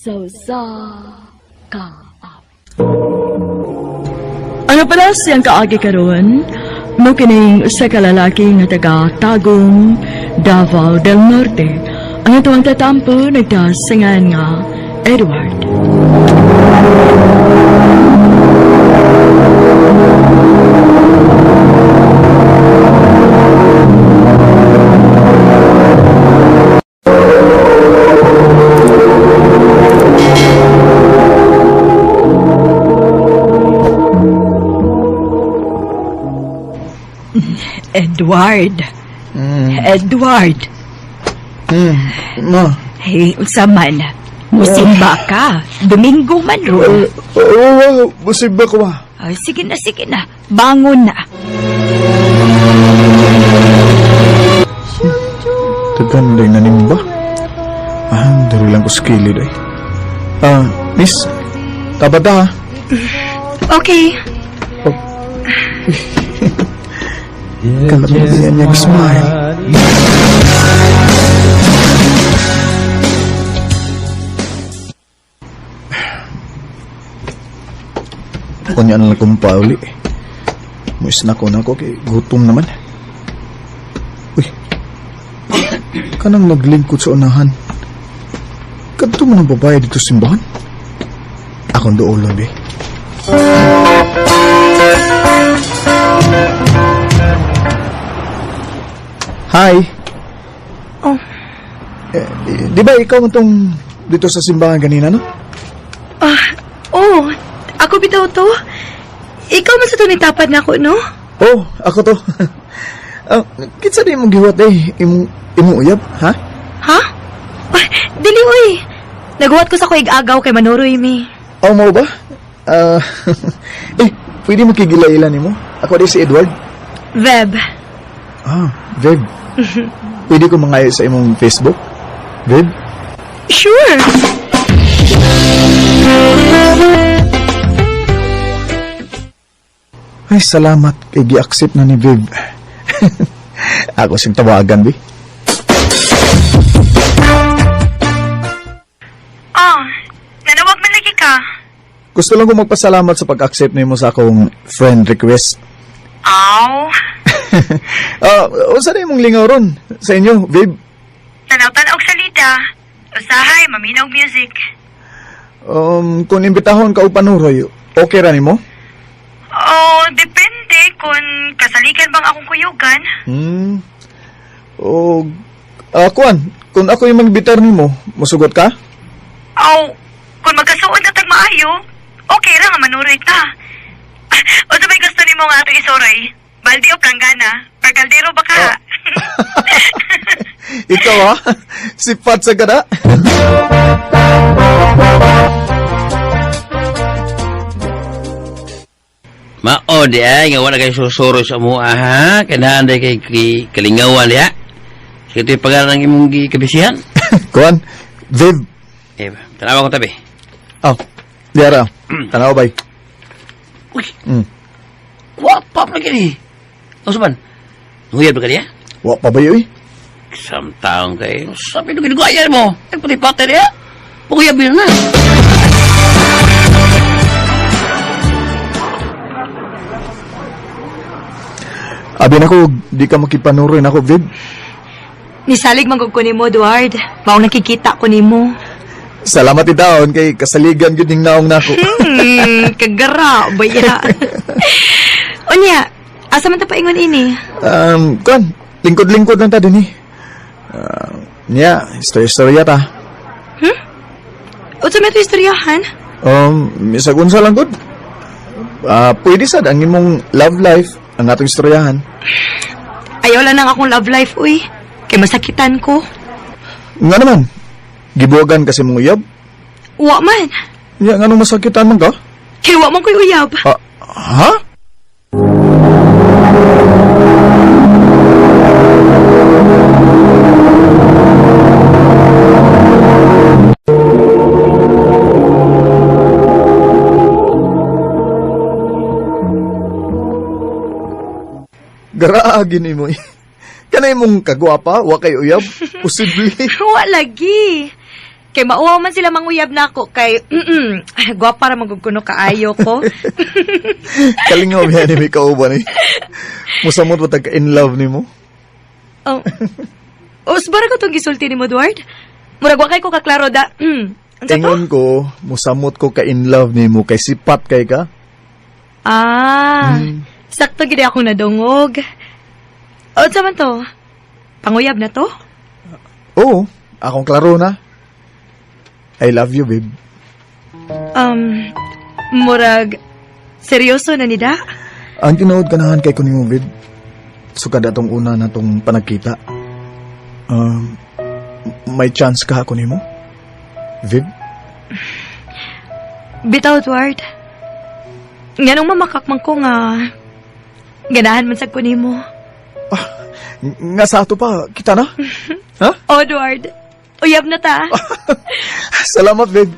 So sa kaap. Ano pala siyang kaagi karon? Mo kining usa ka lalaki nga taga Tagum, Davao del Norte. Ang ituang tatampo nagdasingan nga Edward. Edward. Edward. Ma. Hey, unsa man? Musimba ka. Domingo man ron. Busib ba ko ba? Ay, sige na. Bangon na. Taganday na nimba. Dari lang ko skilid ay. Miss. Tabat ha? Okay. Kalamihan niya smile. Kunya na lang kong pauli. Muis na ko kay gutom naman. Uy. Kanang naglingkod sa unahan. Kadto mo ng babae dito simbahan? Akong doon lang, Hi. Oh. Di ba ikaw itong dito sa simbahan kanina, no? Oh, ako bitaw to. Ikaw man sa to nitapad na ako, no? Oh, ako to. Kitsa di mong giwat imong uyab, ha? Ha? Ay, dili, uy. Naguwat ko sa kuig agaw kay Manuroy mi. Oh, mo ba? Pwede mo kigilailan mo? Ako di si Edward. Veb. Veb. Pwede ko mangayo sa imong Facebook? Veb? Sure. Ay, salamat kay gi-accept na ni Veb. Ako sing tawagan, Bi. Nanawag man lagi ka. Gusto lang ko magpasalamat sa pag-accept nimo sa akong friend request. Aw. Unsa na imong lingaw ron sa inyo, Veb? Tanaw-tanaw og salita. Usahay, maminaw music. Kung imbitahon ka o panuroy, okay ra nimo? Oh, depende kung kasalikan bang akong kuyugan. Kuan, kung ako yung magbitar nimo, musugot ka? Aw, kung magkasuod na tagmaayo, okay ra nga manuroy ta. O sabay gusto ni mo nga ato isuray? Baldi o planggana? Pagkaldero ba ka? Ikaw ha? Sipat sa gada? Mao di ay nga wala kay susuro sa mua ha. Kanahan day kay kalingawan ya. Sige ito'y pag-aaral ng imong kabisihan. Kuan, Viv. Tanawa ko tabi. Diara. Tanaw bay. Uy. Wapap na gini. Ano saban? Nguyab na ka niya? Wap pa ba yun? Isang taong kayo. Sabi nung ginagawa mo. Ay pati patay niya. Paguyab yun na. Abin ako, di ka makipanuroy na ako, Viv. Nisalig manggug ko ni mo, Edward. Maong nakikita ko ni mo. Salamat itaon kay kasaligan yun yung naong nako. Kagara, baya. Unya, asa man ta paingon ini? Kuan, lingkod-lingkod lang ta din eh. Istorya ta. Unsa may ito istoryahan? Misagunsa lang gud. Pwede sad ang imong love life ang atong istoryahan. Ayaw lang nang akong love life, uy. Kay masakitan ko. Nga naman, gibuwagan kasi mong uyab. Wa man. Ya, nga nung masakitan man ka? Kay wa man ko'y uyab. Ha? Garaagi ni mo. Kanay mong kagwapa, wa kay uyab, posible. Wa lagi. Kay mauwaw man sila manguyab na ako kay gwapa ra magugkuno kaayo ko. Kalingaw yan ni may kauban eh. Musamot mo tagka in love ni mo. Oh. Usbara ko tong gisulti ni mo, Edward. Murag wa kay ko kaklaro da. Unsa to? Ingon ko, musamot ko ka in love ni mo kay sipat kay ka. Sakto gid ako nadungog. Unsa man to? Panguyab na to? Oo, akong klaro na. I love you, babe. Murag seryoso na nida? Ang tinuod kanahan kay ko ni mo, babe. Sukad atong una na tong panagkita. May chance ka ako ni mo? Babe? Bitaw, Edward. Nganong mamakakman ko nga ganahan man sa kunimo. Nga sa ato pa, kita na? Ha? Oh, Edward. Uyab na ta. Salamat, babe.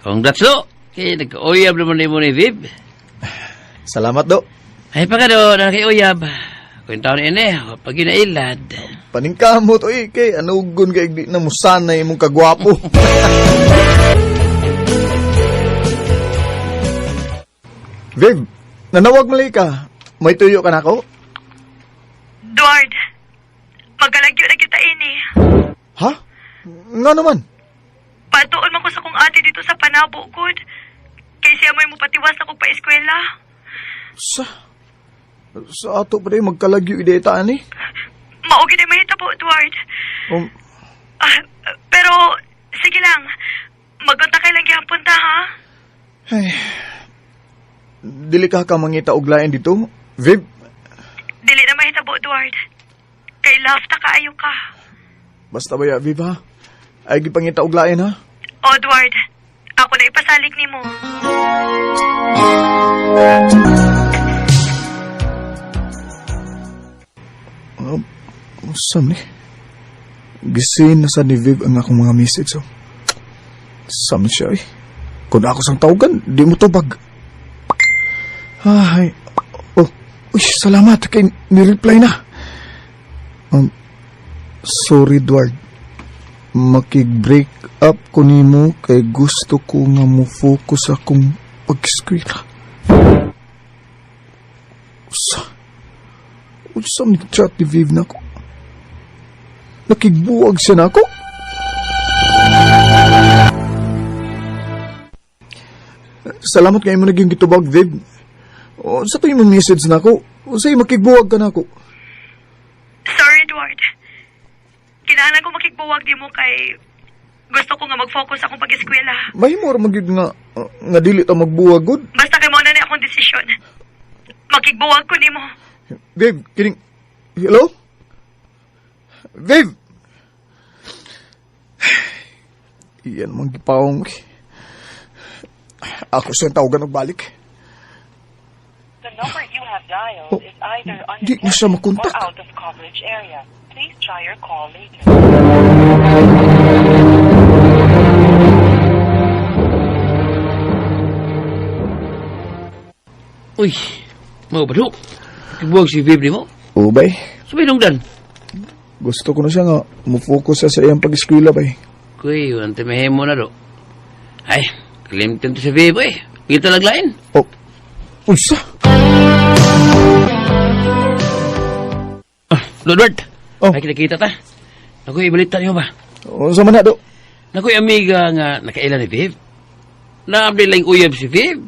Congrats, do. Kaya nagka-uyab naman ni mo ni Viv. Salamat, do. Ay, pa ka do, na nagka-uyab. Kung taon ini, pag ginailad. Paningkamot, oy, kay anugon kay di na musanay mong kagwapo. Babe, nanawag malay ka. May tuyo ka na ako? Edward, magalagyo na kita ini. Ha? Nga naman. Patuon man ko sa kong ate dito sa Panabo, good. Kay siya mo'y mo patiwas ako pa eskwela. Sa ato pa rin magkalagyo ideta ani. Maugi na mahita po, Edward. Pero, sige lang. Magkontakay lang gyapon ta, ha? Ay, dili ka mangita og lain dito, Viv. Dili na mahita po, Edward. Kay love ta kaayo ka. Basta ba ya, Viv, ha? Ay gipangita og lain, ha? O, Edward. Ako na ipasalik ni mo. Sam ni. Gisin na sa ni Viv ang akong mga message, oh. Sam siya, eh. Kung ako sang tawagan, di mo tubag. Ay. Oh, uy, salamat. Kay nireply na. Sorry, Edward. Makig-break up ko nimo kay gusto ko nga mo focus akong pag-eskwela. Usa ni chat ni Viv na ko. Nakigbuwag siya na ako. Salamat kayo mo naging gitubag, Viv. O, sa tayo mong message na ako. O sa'yo, makigbuwag ka na ako. Sorry, Edward. Kinahanglan ko makigbuwag di mo kay gusto ko nga mag-focus akong pag-eskwela. Mahimor magig nga dili ta magbuwag gud. Basta kay mo na akong desisyon. Makigbuwag ko ni mo. Viv, kining... Hello? Viv! Iyan mang gipawong. Ako siyang tawagan nagbalik. The number you have dialed is either Di mo siya unattended or makontak. out of coverage area. Please try your call later. Uy, mau ba do? Kibuwag si Viv ni mo. Ubay, Sabay nung dan. gusto ko na siya nga mufocus sa iyang pag-eskwela bay. Kuy, wante mahemo na do. Ay, kalimtin to si Viv, eh. Kita laglain. Oh, usa? Lord, Oh. ay kita ta. Nakoy, ibalita niyo ba? O, sa man na do? Nakoy, amiga nga nakailan ni Viv. Naabli lang uyab si Viv.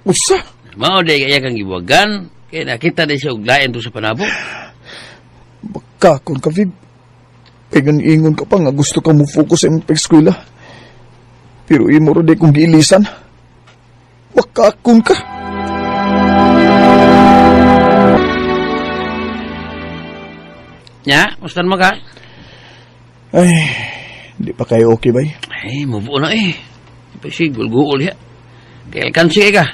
Usa? Mao day kaya kang gibuwagan. Kaya nakita din siya og lain to sa Panabo. Baka kung ka, Viv. Kaya ingon ka pa nga gusto ka mufocus sa iyong pag-eskwela. Pero imo ro di kong giilisan. Baka kung ka. Nya, mustan mo ka? Ay, di pa kayo okay bay? Ay, move on na eh. Pasi gul-guol ya. Kaya alkansi ka.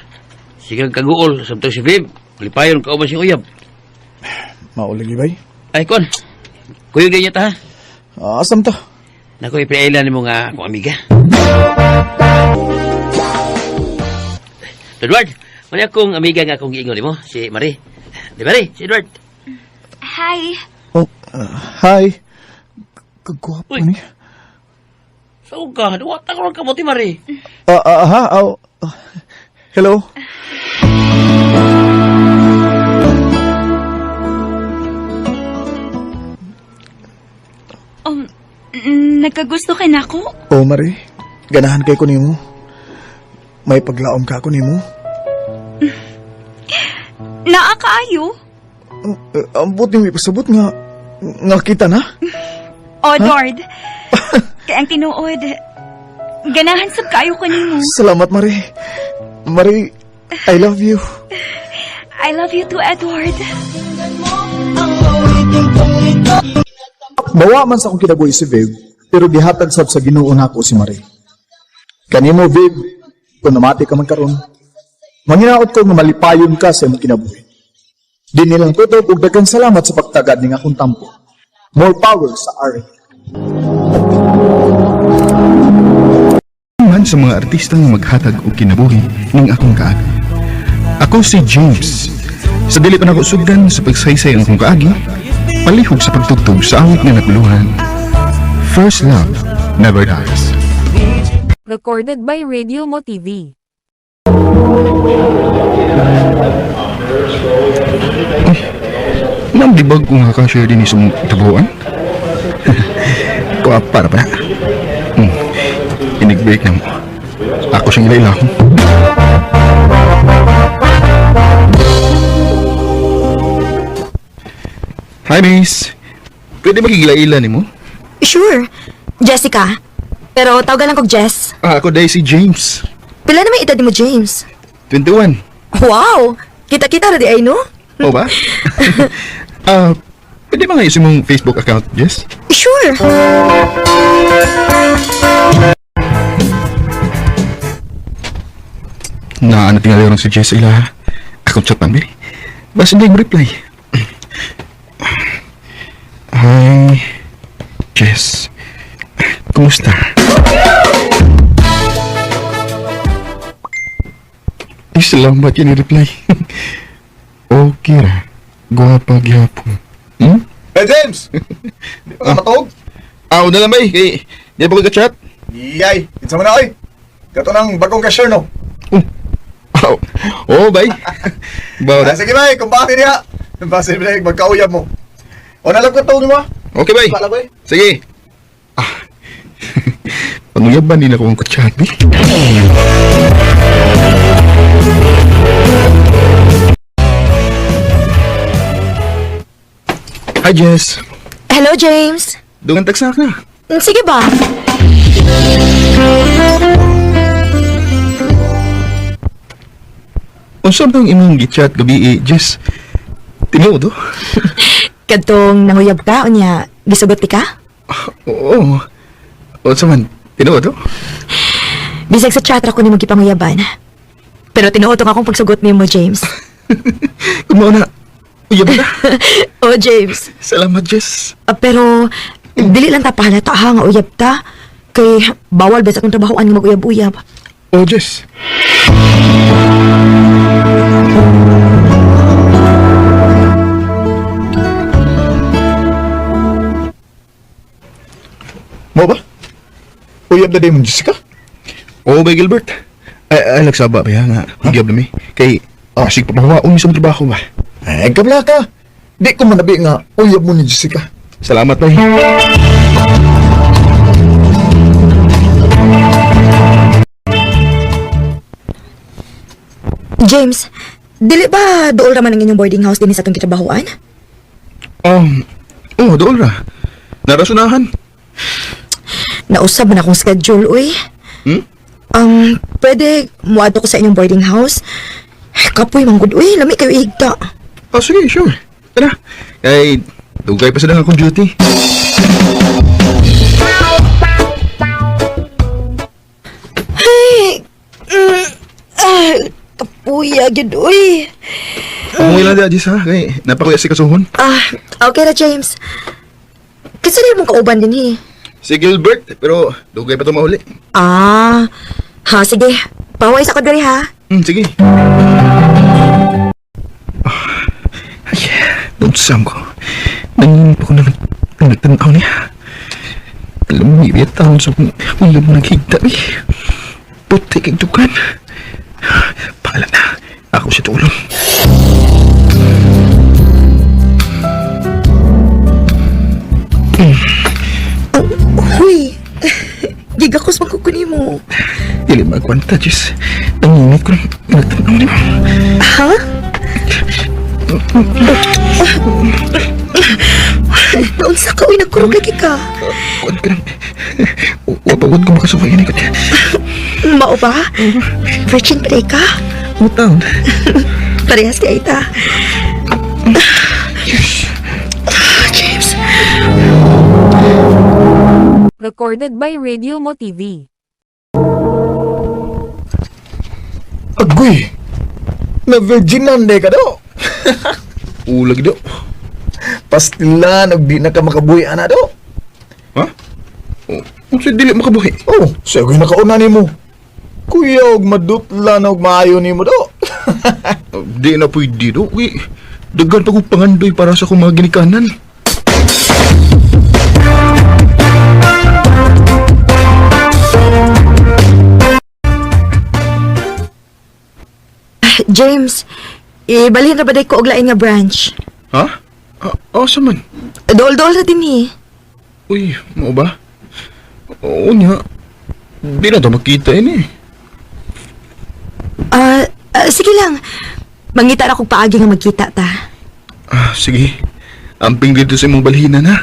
Sige kaguol. Samtang si Viv. Malipayon ka ba si uyab. Maulagi bay? Ay, kon. Kuyog din niya ta, ha? Asam to? Nakoy, pinailan ni mo nga akong amiga. Edward, mali akong amiga nga akong giingon ni mo, si Marie. Di ba rin, si Edward? Hi. Oh, hi. Kagwapo Uy. ni. Saan ka? Duwat ako ng kabuti, Mari. Hello. Nagkagusto ka na ako? Oh, Mari. Ganahan kay ko nimo. May paglaom ka ako nimo. Naakaayo? Ang buti mo ipasabot nga kita na. O, Lord. Kaya ang tinuod. Ganahan sab kaayo ko nimo. Salamat, Mari. Mari, I love you. I love you too, Edward. Bawa man sa akong kinabuhi si Viv, pero gihatag sab sa Ginoo nako si Mari. Kanimo, Viv, kung namati ka man karon, manginaot ko nga malipayon ka sa imong kinabuhi. Di nilang tutok ug daghang salamat sa pagtagad ning akong tampo. More power sa Ari. Man sa mga artista nga maghatag og kinabuhi ning akong kaagi. Ako si James. Sa dili pa nako sugdan sa pagsaysay ang akong kaagi, palihog sa pagtugtog sa awit nga naguluhan. First love never dies. Recorded by Radio Mo TV. Nang dibag kung nakashare din isang tabuan? Kuha para pa. Inig-break na mo. Ako siyang ilailahon. Hi, miss. Pwede magigila-ila ni mo? Sure. Jessica. Pero tawagan lang kog Jess. Ako dahil si James. Pila na may edad mo, James? 21. Wow! Kita-kita na di ay, no? O ba? Pwede ba nga isin mong Facebook account, Jess? Sure. Na ano tingali rin si Jess ila akong chat man, basta hindi mo reply. Hi, Jess. Kumusta? Ay, salamat yun i-reply. Okay ra. Gwapa gyapon. Hey, James! Di pa ka matog? Na lang ba eh. Di ba ko ka-chat? Yay! Itsa mo na, oy! Kato ng bagong cashier, no? Oo, bay. Bawa na. Sige, bay, kumpati niya. Basta magkauyab mo. O nalang ka taon mo, Okay, bay. Pala, bay. Sige. Panguyaban din ako ang ka-chat, bay. Hi, Jess. Hello, James. Dungan tagsak na. Sige ba? Unsa bang imong gi-chat gabi, Jess? Tinuod, oh? Kadtong nanguyab ka, o niya, gisugot ka? Oo. Unsa man? Tinuod, oh? Bisag sa chat ra ko ni mo gipanguyaban. Pero tinuotong akong pagsugot ni mo, James. Kung mao na, uyab na. Oh, James. Salamat, Jess. Pero, dili lang ta pahalata ha nga uyab ta. Kay bawal ba sa akong trabahoan nga mag-uyab-uyab. Oh, Jess. Mo ba? Uyab na din mo, Jessica? Oo, ba, Gilbert? Ay, nagsaba ba yan nga? Higab na mi. Kay, asig papawaon mi sa trabaho ba? Ay, kabla ka. Di ko manabi nga uyab mo ni Jessica. Salamat, bay. James, dili ba dool raman ang inyong boarding house din sa atong kitrabahoan? Dool ra. Narasunahan. Nausab na akong schedule, uy. Pwede muadto ko sa inyong boarding house? Kapoy, manggod, uy. Lami kayo igta. Sige, sure. Tara. Kay, dugay pa sila nga akong duty. Kapuy, agad, uy. Ako ilang di, Jess, ha? Kay, napakuya si kasuhon. Okay na, James. Kasi rin mong kauban din, eh. Si Gilbert, pero dugay pa ito mahuli. Sige. Paway sa kadari, ha? Sige. Ay, Unsam ko. Nangin pa ko na nagtanaw niya. Alam mo, ibiyat taon sa ulam mo naghigda eh. Puti kay dukan. Pala na. Ako si tulong. Huy! Gigakos magkukunin mo. Dili magkwanta, Jess. Nanginit ko na nagtanaw niya. Ha? Naunsa ka, uy, nagkurog lagi ka. Kuwan ka lang. Wapagod ko makasaway yan. Mao ba? Virgin pa ka? Mutaon. Parehas kaya ita. James. Recorded by Radio Mo TV. Agoy! Na virgin nande ka do! Ulag do. Pastilan, og di na ka makabuhi ana do! Ha? Kung sa'yo dili makabuhi. Oh, sige nakauna ni mo. Kuya, og madutla na og maayo ni mo do. Di na pwede do. Dagan pa kong pangandoy para sa kong mga ginikanan. James, ibalhin na ba day ko og lain nga branch? Ha? Asa man? Dol-dol na din eh. Uy, mo ba? Oo niya. Di na ito makita ini. Sige lang. Mangita na kong paagi nga magkita ta. Sige. Amping dito sa imong balhinan ha.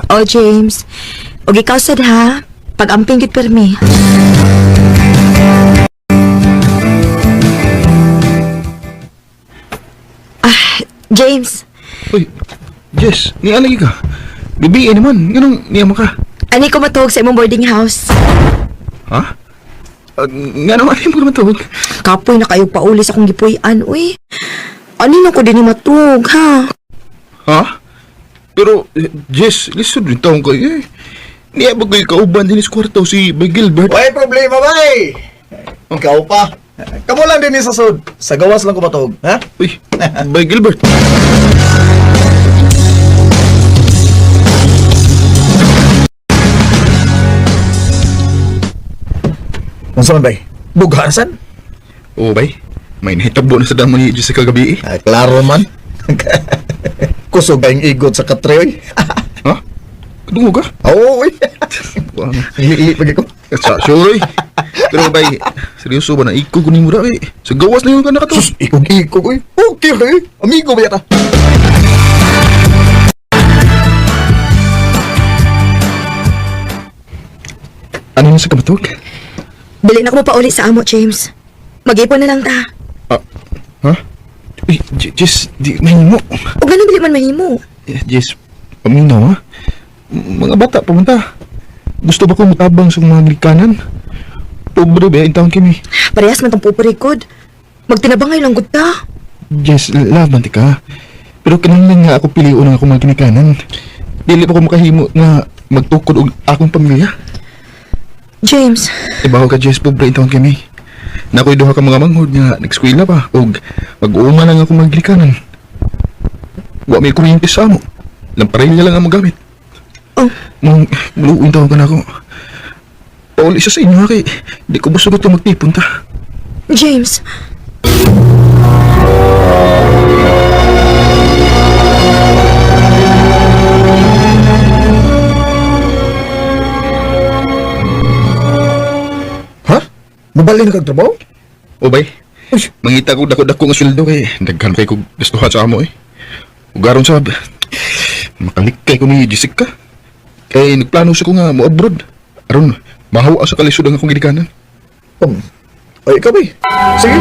Oh, James. Og ikaw sad ha. Pag-amping gid permi. James, Uy, Jess, ni alagi ka. Bibiin naman. Ganun niyama ka. ani ko matuog sa imong boarding house. Ha? Nga naman yung mga matawag. Kapoy na kayo pauli sa kong gipuy-an, uy. Ani na ko din ni matuog, ha? Ha? Pero, Jess, lisod rin taong kayo eh. Niya ba kayo kauban din sa kwartaw si Bay Gilbert? Way problema bay! Ikaw pa. Kamu lang din sa sud. Sa gawas lang ko matog, ha? Uy, Bay Gilbert. Unsa man bay? Bughasan? Oo, Bay. May nahitabo na sa damo ni Jess sa kagabi eh. Klaro man. Kusog ang igot sa katroy. Ha? Kadungo ka? Oo, uy. Wala nga. Ili pagi ko. Sure eh. Pero Bay, seryoso ba na ikaw kunin mo eh. Sa gawas na yun ka nakato. Sus, ikog-ikog, uy. Okay, okay. Amigo ba yata? Ano na sa kamatog? Dili na ko pauli sa amo, James. Mag-ipon na lang ta. Ha? Uy, Jess, di mahimo. O ganun dili man mahimo. Jess, paminaw ha? Mga bata, pumunta. Gusto ba kong matabang sa mga likanan? Pobre ba yung taon kami? Parehas man tong puparikod. Magtinabangay lang gud ta. Jess, laban ti ka. Pero kanang nga ako piliun ng akong mga kinikanan. Dili pa ko makahimo nga magtukod og akong pamilya. James, Ibaw ka, Jess, pobre yung taon kami. Nakoy duha ka mga manghod nga nag-eskwela pa og mag-uuma lang akong mga likanan. Wa may kuryente sa amo. Lamparilla lang ang magamit. oh, Nung luuin taon ka na ako. Pauli siya sa inyo ha kay di ko gusto ito magtipon ta. James. Ha? Mabali na kagtrabaho? O bay, mangita ko dako-dako nga sweldo kay daghan kay ko gustuhan sa amo eh. Ugaron sa makalikay ko ni Jessica. Kay nagplano siya ko nga mo abroad. Aron mahawa sa kalisod ang akong ginikanan. Ay, ikaw ba? Sige.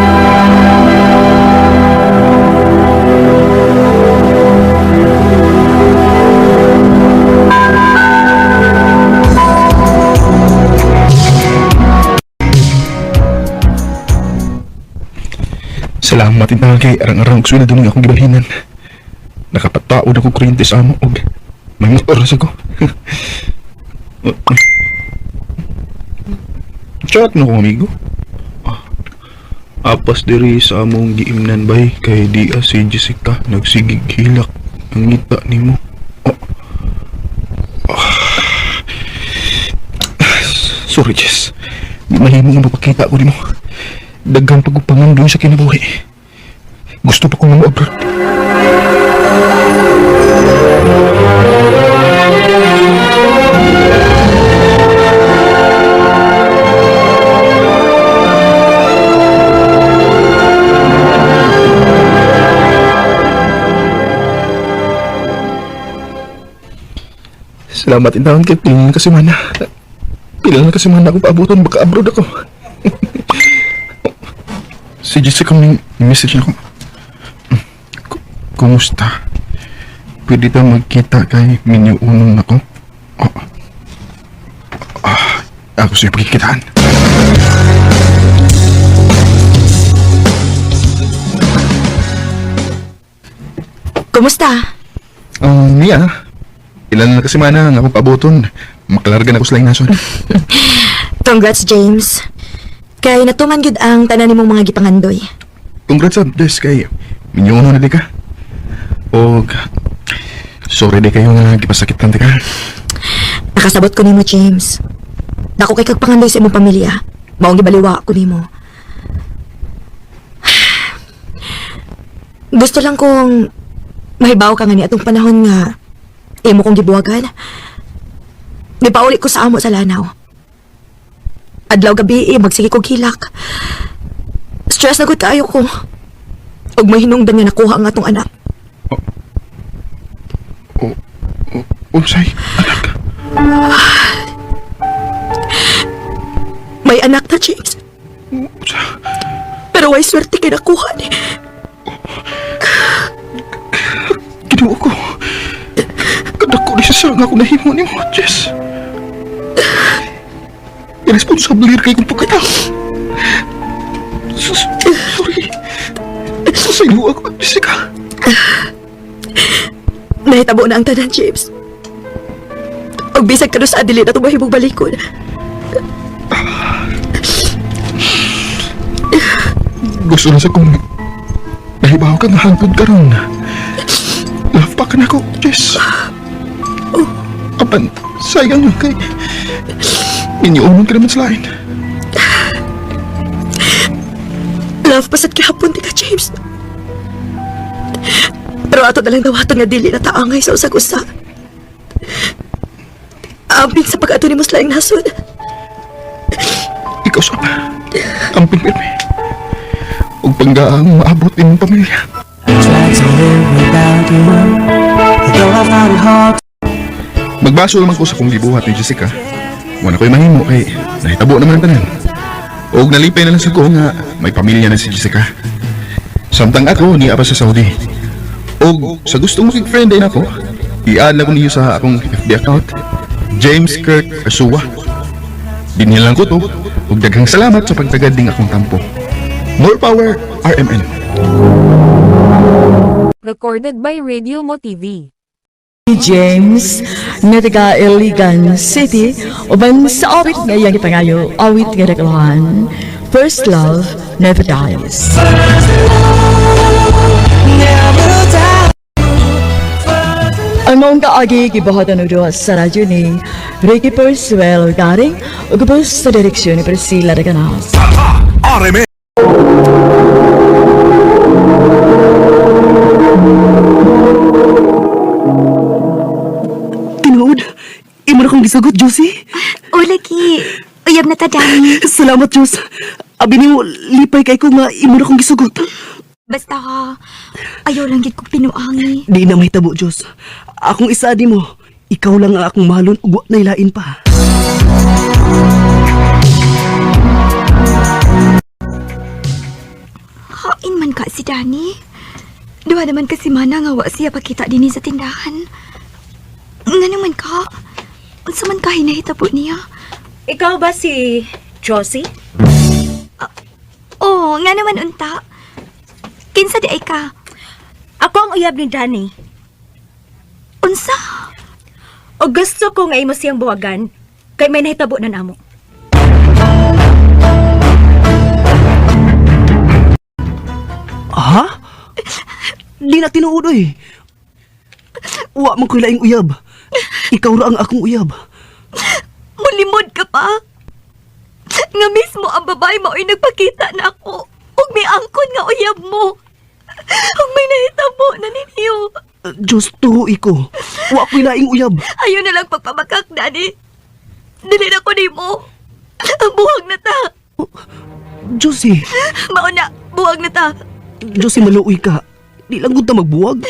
Salamat din kay arang-arang sweldo ng akong gibalhinan. Nakapataod ako kuryente sa amo og may motor sa ko. Chat na ko amigo. Apas diri sa among giimnan bay kay di si Jessica nagsigig hilak ang ngita nimo. Oh. Sorry, Jess. Di mahimo nga mapakita ko nimo. Daghan pag pangandoy sa kinabuhi. Gusto pa ko nga mo-abroad. Salamat in taon kay pilan kasi mana. Pilan kasi mana ako paabuton baka abroad ako. Si Jessica may message na ako. Kumusta? Pwede tayo magkita kay minyo unong ako? Ako sa'yo pagkikitaan. Kumusta? Mia. Ilan na kasi mana nga ako paabuton. Makalargan ako sa laing nason. Congrats, James. Kay natuman gid ang tanan nimong mga gipangandoy. Congrats sa Des kay minyo unong na di ka. O sorry di kayo nga gipasakitan di ka. Nakasabot ko nimo, James. Dako kay kagpangandoy sa imong pamilya. Maong gibaliwa ko nimo. Gusto lang kong mahibaw ka nga ni atong panahon nga imo kong gibuwagan. Nipauli ko sa amo sa lanaw. Adlaw gabi magsige kog hilak. Stress na gud kaayo ko. Og may hinungdan nga nakuha ang atong anak. Unsay anak? May anak na, James. Pero way swerte kay nakuha ni. Ginuo ko. Kadako di sa nga ako nahimo ni mo, Jess. Irresponsible kay kong pagkatao. Sorry. Sasaylo ako, Jessica. Nahitabo na ang tanan, James. Og bisag kano sa adili na itong mahimong balikon. Gusto na sa kong nahibaw ka nga hangtod ka ron. Love pa ka na ko, Jess. Apan, sayang lang kay inyuunan ka naman sa lain. Love pasad kahapon di ka, James. Pero ato na lang dawaton nga dili na taangay sa usag-usa. Ambing sa pag-ato ni Muslayang nasod. Ikaw sa amping pirme. Huwag panggaang maabot din ng pamilya. Magbaso naman ko sa kong gibuhat ni Jessica. Wala ko'y mahimo kay nahitabo naman ang tanan. Huwag nalipay na lang sa ko nga may pamilya na si Jessica. Samtang ako niya pa sa Saudi. O sa gustong makik-friend din ako, i-add lang ko niyo sa akong FB account, James Kurt Asua. Dinilang ko to, ug daghang salamat sa pagtagad ding akong tampo. More power, RMN. Recorded by Radio Mo TV. James na taga Iligan City uban sa awit nga iyang ipangayo awit nga nagalahan First Love Never Dies. Ang mong kaagi gibuhatan udo sa radyo ni Ricky Persuel Garing o gabos sa direksyon ni Priscilla Reganas. Tinood, imo na kong gisugot, Josie. O, lagi. Uyab na ta, Danny. Salamat, Diyos. Abi ni mo, lipay kay ko nga imo na kong gisugot. Basta ayaw lang gid ko pinuangi. Di na may tabo, Diyos. Akong isa di mo, ikaw lang ang akong mahalon ug wa na ilain pa. Hain man ka si Danny. Duha naman kasi mana nga wa siya pakita dinhi sa tindahan. Nga naman ka. Unsa man ka hinahitabo niya? Ikaw ba si Josie? Oo, nga naman unta. Kinsa di ay ka? Ako ang uyab ni Danny. Unsa? O gusto ko nga imo siyang buwagan, kay may nahitabo na namo. Ha? Di na tinuod oy. Wa man ko'y laing uyab. Ikaw ra ang akong uyab. Mulimod ka pa. Nga mismo ang babae mo ay nagpakita na ako. Ug may angkon nga uyab mo. Ug may nahitabo na ninyo. Diyos tuho iko. Wa ko'y laing uyab. Ayaw na lang pagpamakak, Dani. Dili na ko nimo. Ang buwag na ta. Josie. Mauna, buwag na ta. Josie, maluoy ka. Di lang gud ta magbuwag.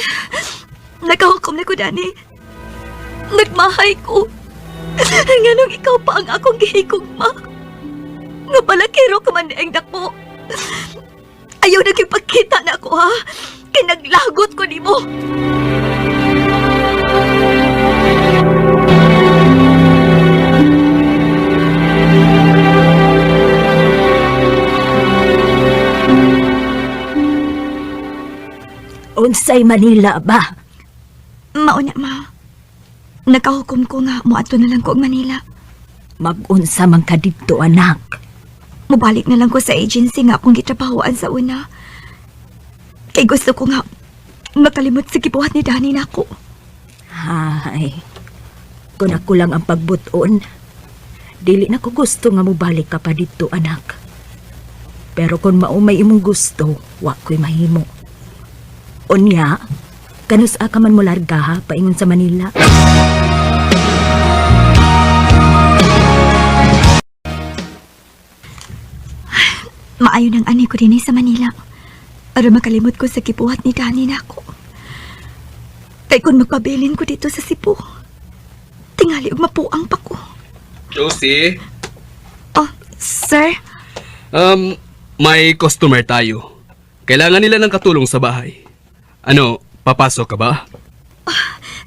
Nakahukom na ko, Dani. Nagmahay ko. Nganong ikaw pa ang akong gihigugma. Nga pala kiro ka man ang dako. Ayaw nagipagkita na ako, ha? Kay naglagot ko nimo. Unsay Manila ba? Mauna, ma. Nakahukom ko nga muadto na lang ko og Manila. Mag-unsa man ka didto, anak. Mubalik na lang ko sa agency nga akong gitrabahoan sa una. Kay gusto ko nga makalimot sa gibuhat ni Dani nako. Hay. Kung ako lang ang pagbuton, dili na ko gusto nga mubalik ka pa dito, anak. Pero kung maumay imong gusto, wa ko'y mahimo. Unya, kanus ka man mo larga ha, paingon sa Manila. Maayo ng ani ko din sa Manila. Aron makalimot ko sa gibuhat ni Dani nako. Kay kung magpabilin ko dito sa Cebu, tingali og mapuang pa ko. Josie, Oh, sir? may customer tayo. Kailangan nila ng katulong sa bahay. Ano, papasok ka ba?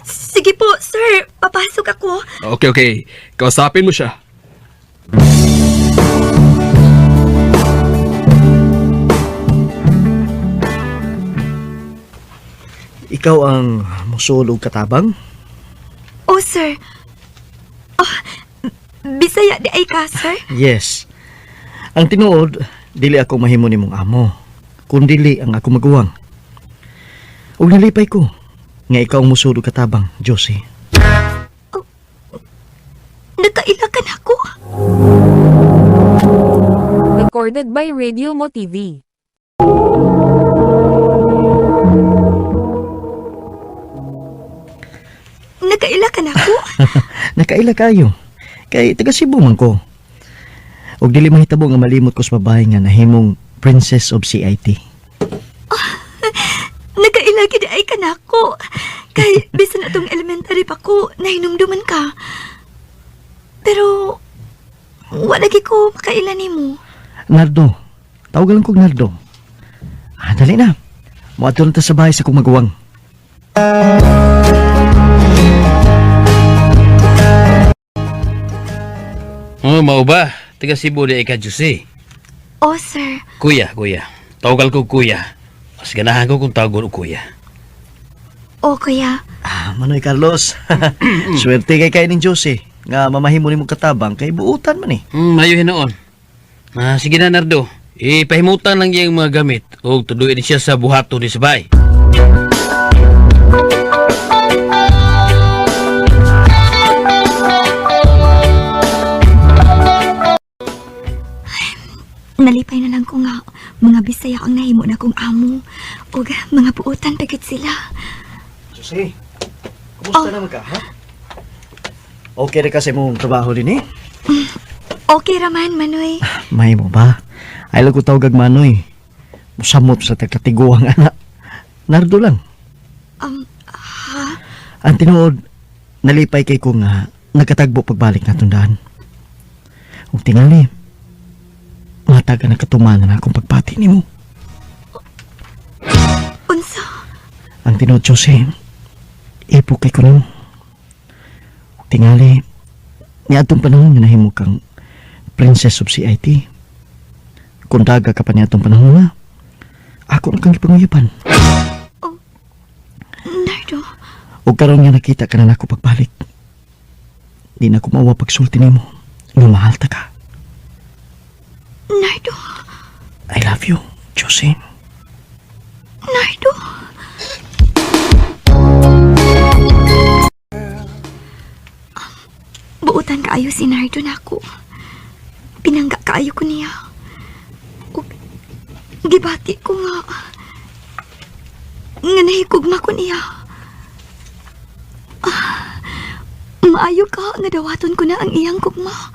Sige po, sir. Papasok ako. Okay. Kausapin mo siya. Ikaw ang musulog katabang? Oh, sir. Oh, Bisaya di ay ka, sir? Yes. Ang tinuod, dili ako mahimo nimong amo. Kung dili ang ako maguwang. Ug nalipay ko nga ikaw ang musulog katabang, Josie. Nakailakan ako. Recorded by Radio Mo TV. Nakailakan ako. Nakaila kayo. Kay taga Cebu man ko. Og dili mahitabo nga malimot ko sa babae nga nahimong Princess of CIT. Nakailagi di ay ka na ako. Kay bisan atong elementary pa ko, nahinumduman ka. Pero, wala lagi ko makailan mo. Nardo. Tawagan lang ko Nardo. Dali na. Muadto na ta sa bahay sa kong maguwang. Oh, mau ba? Taga Cebu di ka, Josie. Oh, sir. Kuya. Tawagal ko kuya. Mas ganahan ko kung tawagon ko kuya. Oh, kuya. Manoy Carlos. Swerte kay kainin Josie. Nga mamahimo ni mong katabang kay buutan man eh. Mayo hinoon. Sige na, Nardo. Ipahimutan lang yung mga gamit. O tuduin siya sa buhato ni sabay. Nalipay na lang ko nga mga Bisaya ang nahimo na kong amo. O mga buutan pagit sila. Josie, kumusta naman ka, ha? Okay rin kasi mong trabaho din eh? Okay raman, Manoy. Mahimo ba? Ay lang ko tawag Manoy. Musamot sa tagkatiguang anak. Nardo lang. Ha? Ang tinuod, nalipay kay ko nga nagkatagbo pagbalik na tundaan. Huwag tingali. Mataga na katumanan na akong pagpati ni mo. Unsa? Ang tinuod, Josie, ipo kay ko nimo. Huwag tingali. Ni atong panahon nga nahimo kang Princess of CIT. Kung daga ka pa ni atong panahon nga, ako na kang ipanguyapan. Nardo. O karon nga nakita ka na nako pagbalik. Di na ko mawa pagsulti nimo. Nga mahal ta ka. Nardo. I love you, Josie. Nardo. Buutan kaayo si Nardo nako. Pinangga kaayo ko niya. Ug gibati ko nga nahikugma ko niya. Maayo ka nga dawaton ko na ang iyang kugma.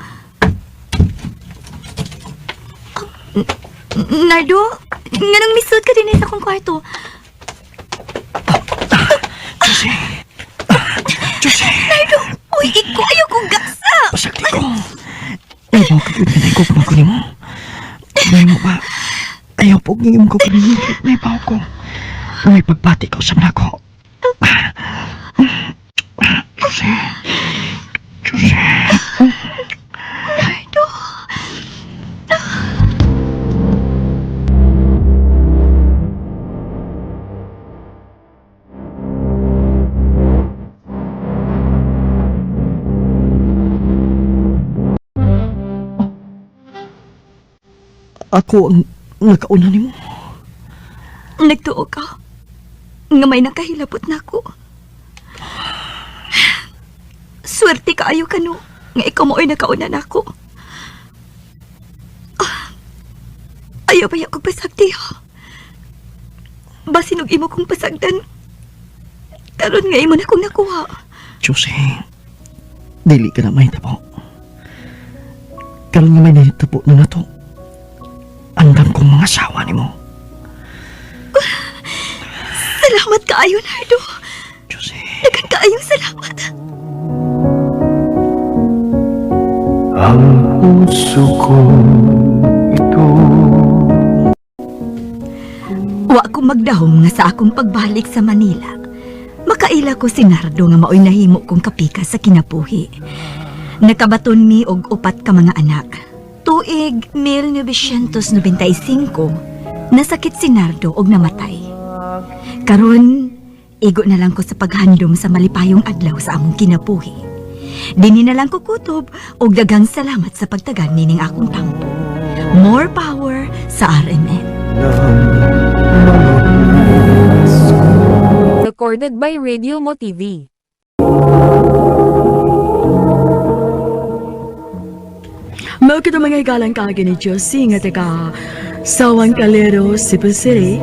Nardo, nganong misud ka din sa akong kwarto. Jose! Nardo, uy, iko ayaw kong gasa. Pasakli ko. Ayaw ka yun na ikupang ko ni mo. May mo ba? Ayaw po ngayong ko kanino. May baw ko. May pagbati ko sa mga ko. Jose. Jose. Nardo. Ako ang nakauna ni mo. Nagtuo ka. Nga may nakahilabot na ako. Swerte ka ayo ka no. Nga ikaw mo ay nakauna na ako. Ayaw ba kong pasagdi ha? Basinog imo kong pasagdan. Karon nga imo na kong nakuha. Jose, dili ka na may tapo. Karon nga may nahitapo na nato. Andang kong mga asawa ni mo. Salamat ka ayo, Nardo. Jose. Dagan ka ayong salamat. Ang puso ko ito. Wa ko magdahom nga sa akong pagbalik sa Manila. Makaila ko si Nardo nga maoy nahimo kong kapika sa kinabuhi. Nakabaton mi og 4 ka mga anak. Tuig 1995, nasakit si Nardo og namatay. Karon, igo na lang ko sa paghandom sa malipayong adlaw sa among kinabuhi. Dini na lang ko kutob og daghang salamat sa pagtagan nining akong tampo. More power sa RMN. Recorded by Radio Mo TV. Mao kita mga higalang kaagi ni Josie nga taga Sawang Calero, Cebu City.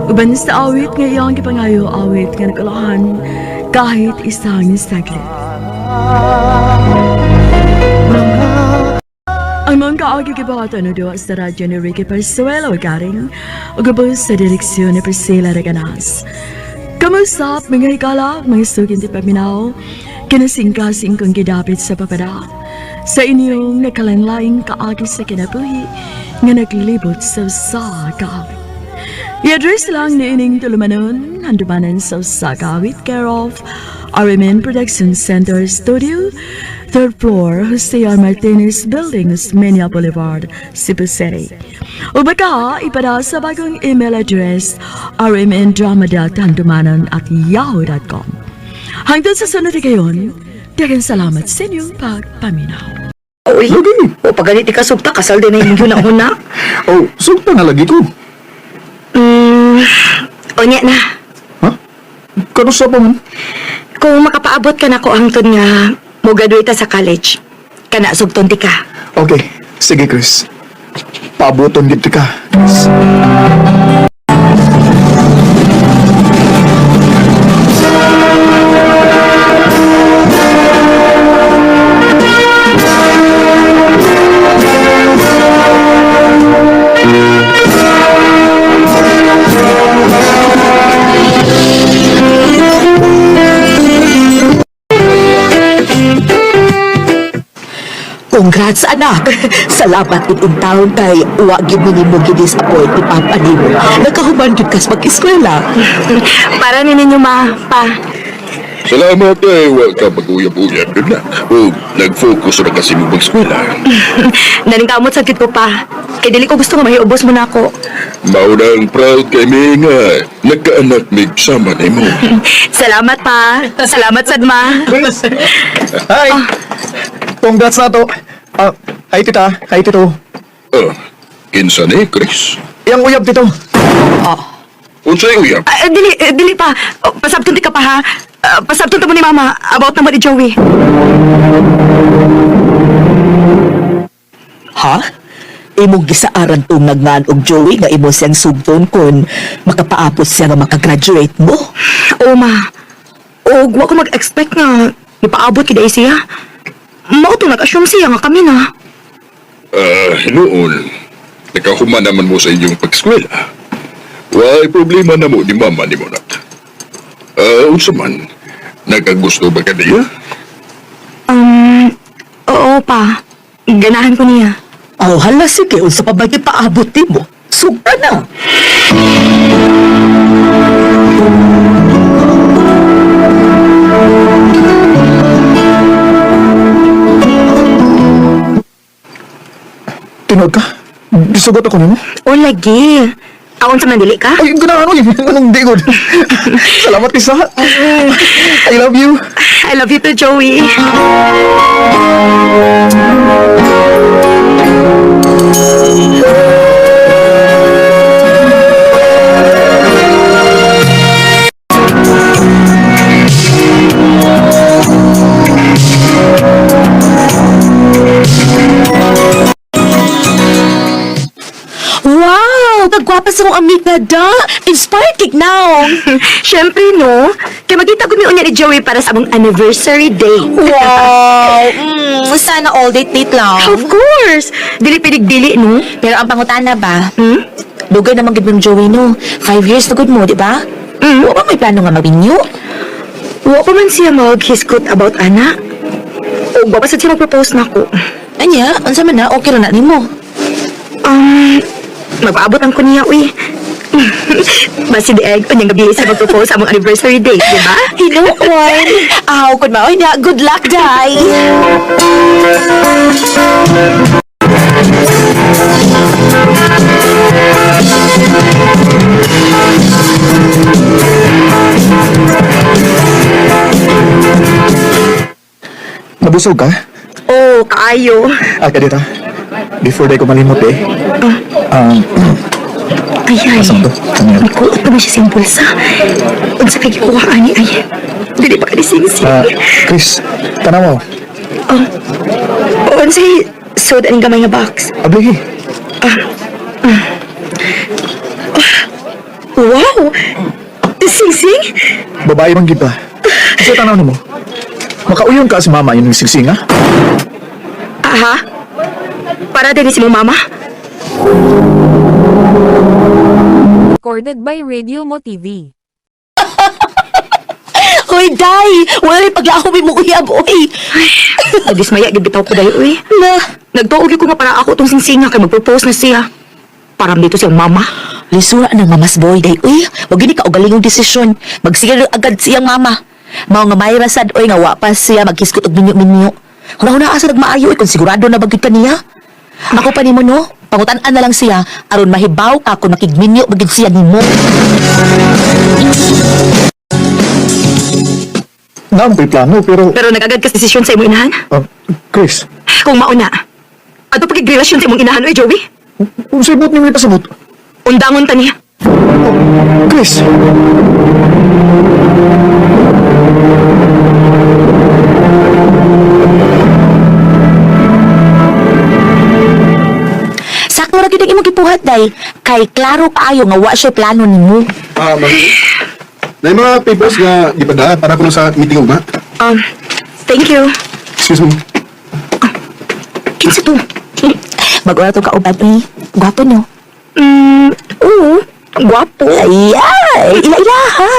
Uban sa awit nga iyang gipangayo awit nga nagalahan kahit isang saglit. Ang mga kaagi gibato na doon sa radyo ni Ricky Persuelo garing o gabos sa direksyon ni Priscilla Reganas. Kamusap mga higala, mga sugin di paminaw, kinasingkasing kong gidapit sa papada. Sa inyong nakalanlaing kaagi sa kinabuhi nga naglibot sa kawit. I-address lang ni ining tulumanon, handumanan sa kawit care of RMN Production Center Studio, 3rd floor, Jose R. Martinez Building, Osmeña Boulevard, Cebu City. O baka ipada sa bagong email address rmndrama.handumanan@yahoo.com. Hanggang sa sunod ngayon, daghang salamat sa inyong pagpaminaw. Uy, o pagalit ka subta, kasal din na yung huna-huna. Oh, sugta nga lagi ko. O niya na. Ha? Kanusa pa man? Kung makapaabot ka na ko hangtod nga, mo graduate sa college. Kana sugton ti ka. Okay, sige Chris. Paabuton dito ka, Chris. Congrats, anak! Salamat itong taon kay wagin mo ni mo gidisappoint ni Papa ni mo. Nakahuman yun kas mag-eskwela. Para ninyo pa. Salamat ay huwag ka mag-uyab-uyab doon na. O nag-focus na kasi mo mag-eskwela. Naringkamot sakit ko pa. Kay dili ko gusto nga mahiubos mo na ako. Maunang proud kay mi nga nagkaanak mig sama ni mo. Salamat pa. Salamat, Sadma. Hi! Congrats na to. Hi tita, hi tito. Kinsa ni Chris? Yang uyab tito. Unsay uyab? Dili pa. Pasabton di ka pa ha. Pasabton ta mo ni Mama about naman ni Joey. Ha? Imong gisaaran tong nagngan og Joey nga imo siyang sugton kon makapaapos siya nga makagraduate mo? Oo, Ma. O, wa ko mag-expect nga ipaabot kida siya. Mao to nag-assume siya nga kami na. Noon, nakahuman naman mo sa inyong pag-eskwela. Why problema na mo ni mama ni mo nak? Unsa man, nagagusto ba ka niya? Oo, Pa. Ganahan ko niya. Oh, hala sige, unsa pa ba paabot mo? Sugta na. Tinod ka? Bisugot ako nimo? O, lagi. Aon sa mandili ka? Ay, ganahan ko yun. Anong digod? Salamat, Isa. I love you. I love you too, Joey. Wow! Kagwapa sa mong amiga da! Inspired kik now! Siyempre, no? Kaya magkita ko niya ni Joey para sa among anniversary date. Wow! Sana all date lang. Of course! Dili-pinig-dili, no? Pero ang pangutana ba? Dugay naman gid mong Joey, no? 5 years na good mo, di ba? Wa ba may plano nga magbinyo? Wa pa man siya mag-hiskot about anak. O, wa pa sa siya mag-propose na ko. Anya, unsa man na, okay ra na nimo. Magpaabot ang ko niya, uy. Basi di egg, unyang gabi siya mag-propose sa among anniversary date, di ba? Hinuon! Aw, kun maoy na, good luck, Day! Nabusog ka? Oo, kaayo. Kadita. Before day ko malimot Ay, Asam to? Ano yan? may kuot naman siya siyang bulsa. Unsa kay gikuha ani, ay. Dili pa ka dising-sing. Chris, tanaw. Unsay soda ang gamay nga box. Ablihi. Wow! Sing-sing? Babae bang kita? Kasi tanaw mo. Makauyon ka si mama yung singsing, ha? Aha? Para din si mong mama? Recorded by Radio Mo TV. Hoy, Day! Wala rin paglaho mo uyab, oy! Nagdismaya, gibitaw ko dayo, uy. Nagtuog ko nga para ako tong singsinga kay mag-propose na siya. Param dito siyang mama. Lisura ng mamas boy, Day, uy! Huwag gini ka ugaling yung desisyon. Magsigil agad siyang mama. Mao nga may rasad, oy, nga wapas siya magkiskot og minyo-minyo. Huna-huna asa nagmaayo, kung sigurado na bagid ka niya. Ako pa nimo, no? Pangutan-an na lang siya, aron mahibaw ka kung nakigminyo bagid siya nimo. Naam ko'y plano, pero... Pero nag-agad ka sa desisyon sa imong inahan? Chris, Kung mauna, ato pagigrelasyon sa imong inahan, oy, Joey? kung sibot niyo may pasabot. Undangon ta niya. Chris! Sakto ra gyud ang imong gipuhat, Day. Kay klaro kaayo nga wa siya plano nimo. Ma'am. Na yung mga papers nga gipadaan para ko sa meeting ugma. Thank you. Excuse me. Kinsa to? Mag-ura to kauban, eh. Gwapo, no? Oo. Gwapo. Ay, ila-ila, ha?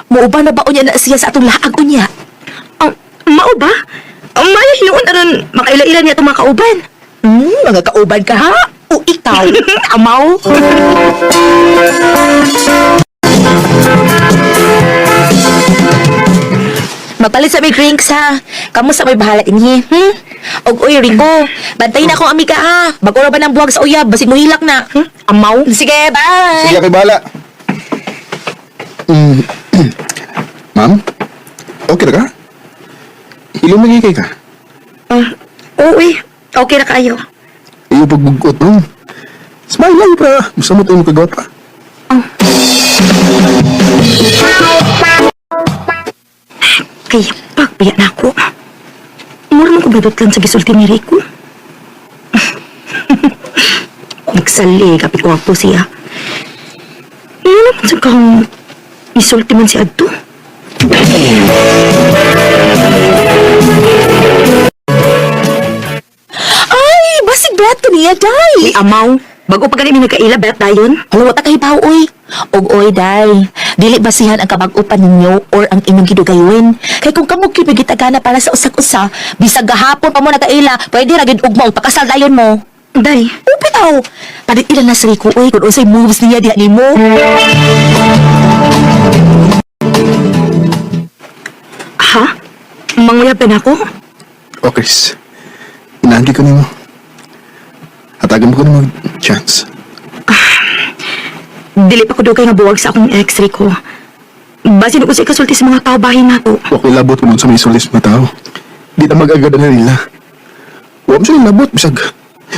Mauban na ba unya na siya sa atong laag unya? Mao ba? Maya hinuon aron makaila-ila niya itong mga kauban. Mga kauban ka, ha? O ikaw? Amaw? Magpalit sa may drinks, ha? Kamu sa may bahala inhi, Og uy, Rico, bantayin na akong amiga, ha? Bago ba ng buwag sa uyab, basig mo hilak na. Amaw? Sige, bye! Sige, kay bala. Ma'am? Okay na ka? Ilumigay kay ka? Oo, okay na kayo. Iyo pagbugot mo. Smile lang, pra. Gusto mo tayo magkagawa pa. Kay, pagpiya na ako. Mura mo kubadot lang sa gisulti ni Rico. Nagsali, kapi ko ako siya. Ano naman sa kang isulti man si Adto? Ay, basig beto niya, day. Amaw, bago pa ganun nagkaila, bet dayon? Hala, wata kahibaw, oy. Og oy, day. Dili basihan ang kamag-upan ninyo or ang inyong gidugayuin. Kay kung kamo kibigitagana para sa usak-usa, bisag gahapon pa mo nagkaila, pwede ra gid ugma pakasal dayon mo. Day. Bitaw. Padit ilan na sa Rico, oy, kung unsay moves niya diha nimo. Ha? Manguyab na ako? O, Chris. Inaagi ko nimo. Hatagan mo ko nimo chance. Dili pa ko dugay nga buwag sa akong ex, Rico. Basin ko sa ikasulti sa mga tao bahin na ako. Okay, labot ko nun sa may solis na tao. Di na mag-agad na nila. Huwag mo siya labot, bisag.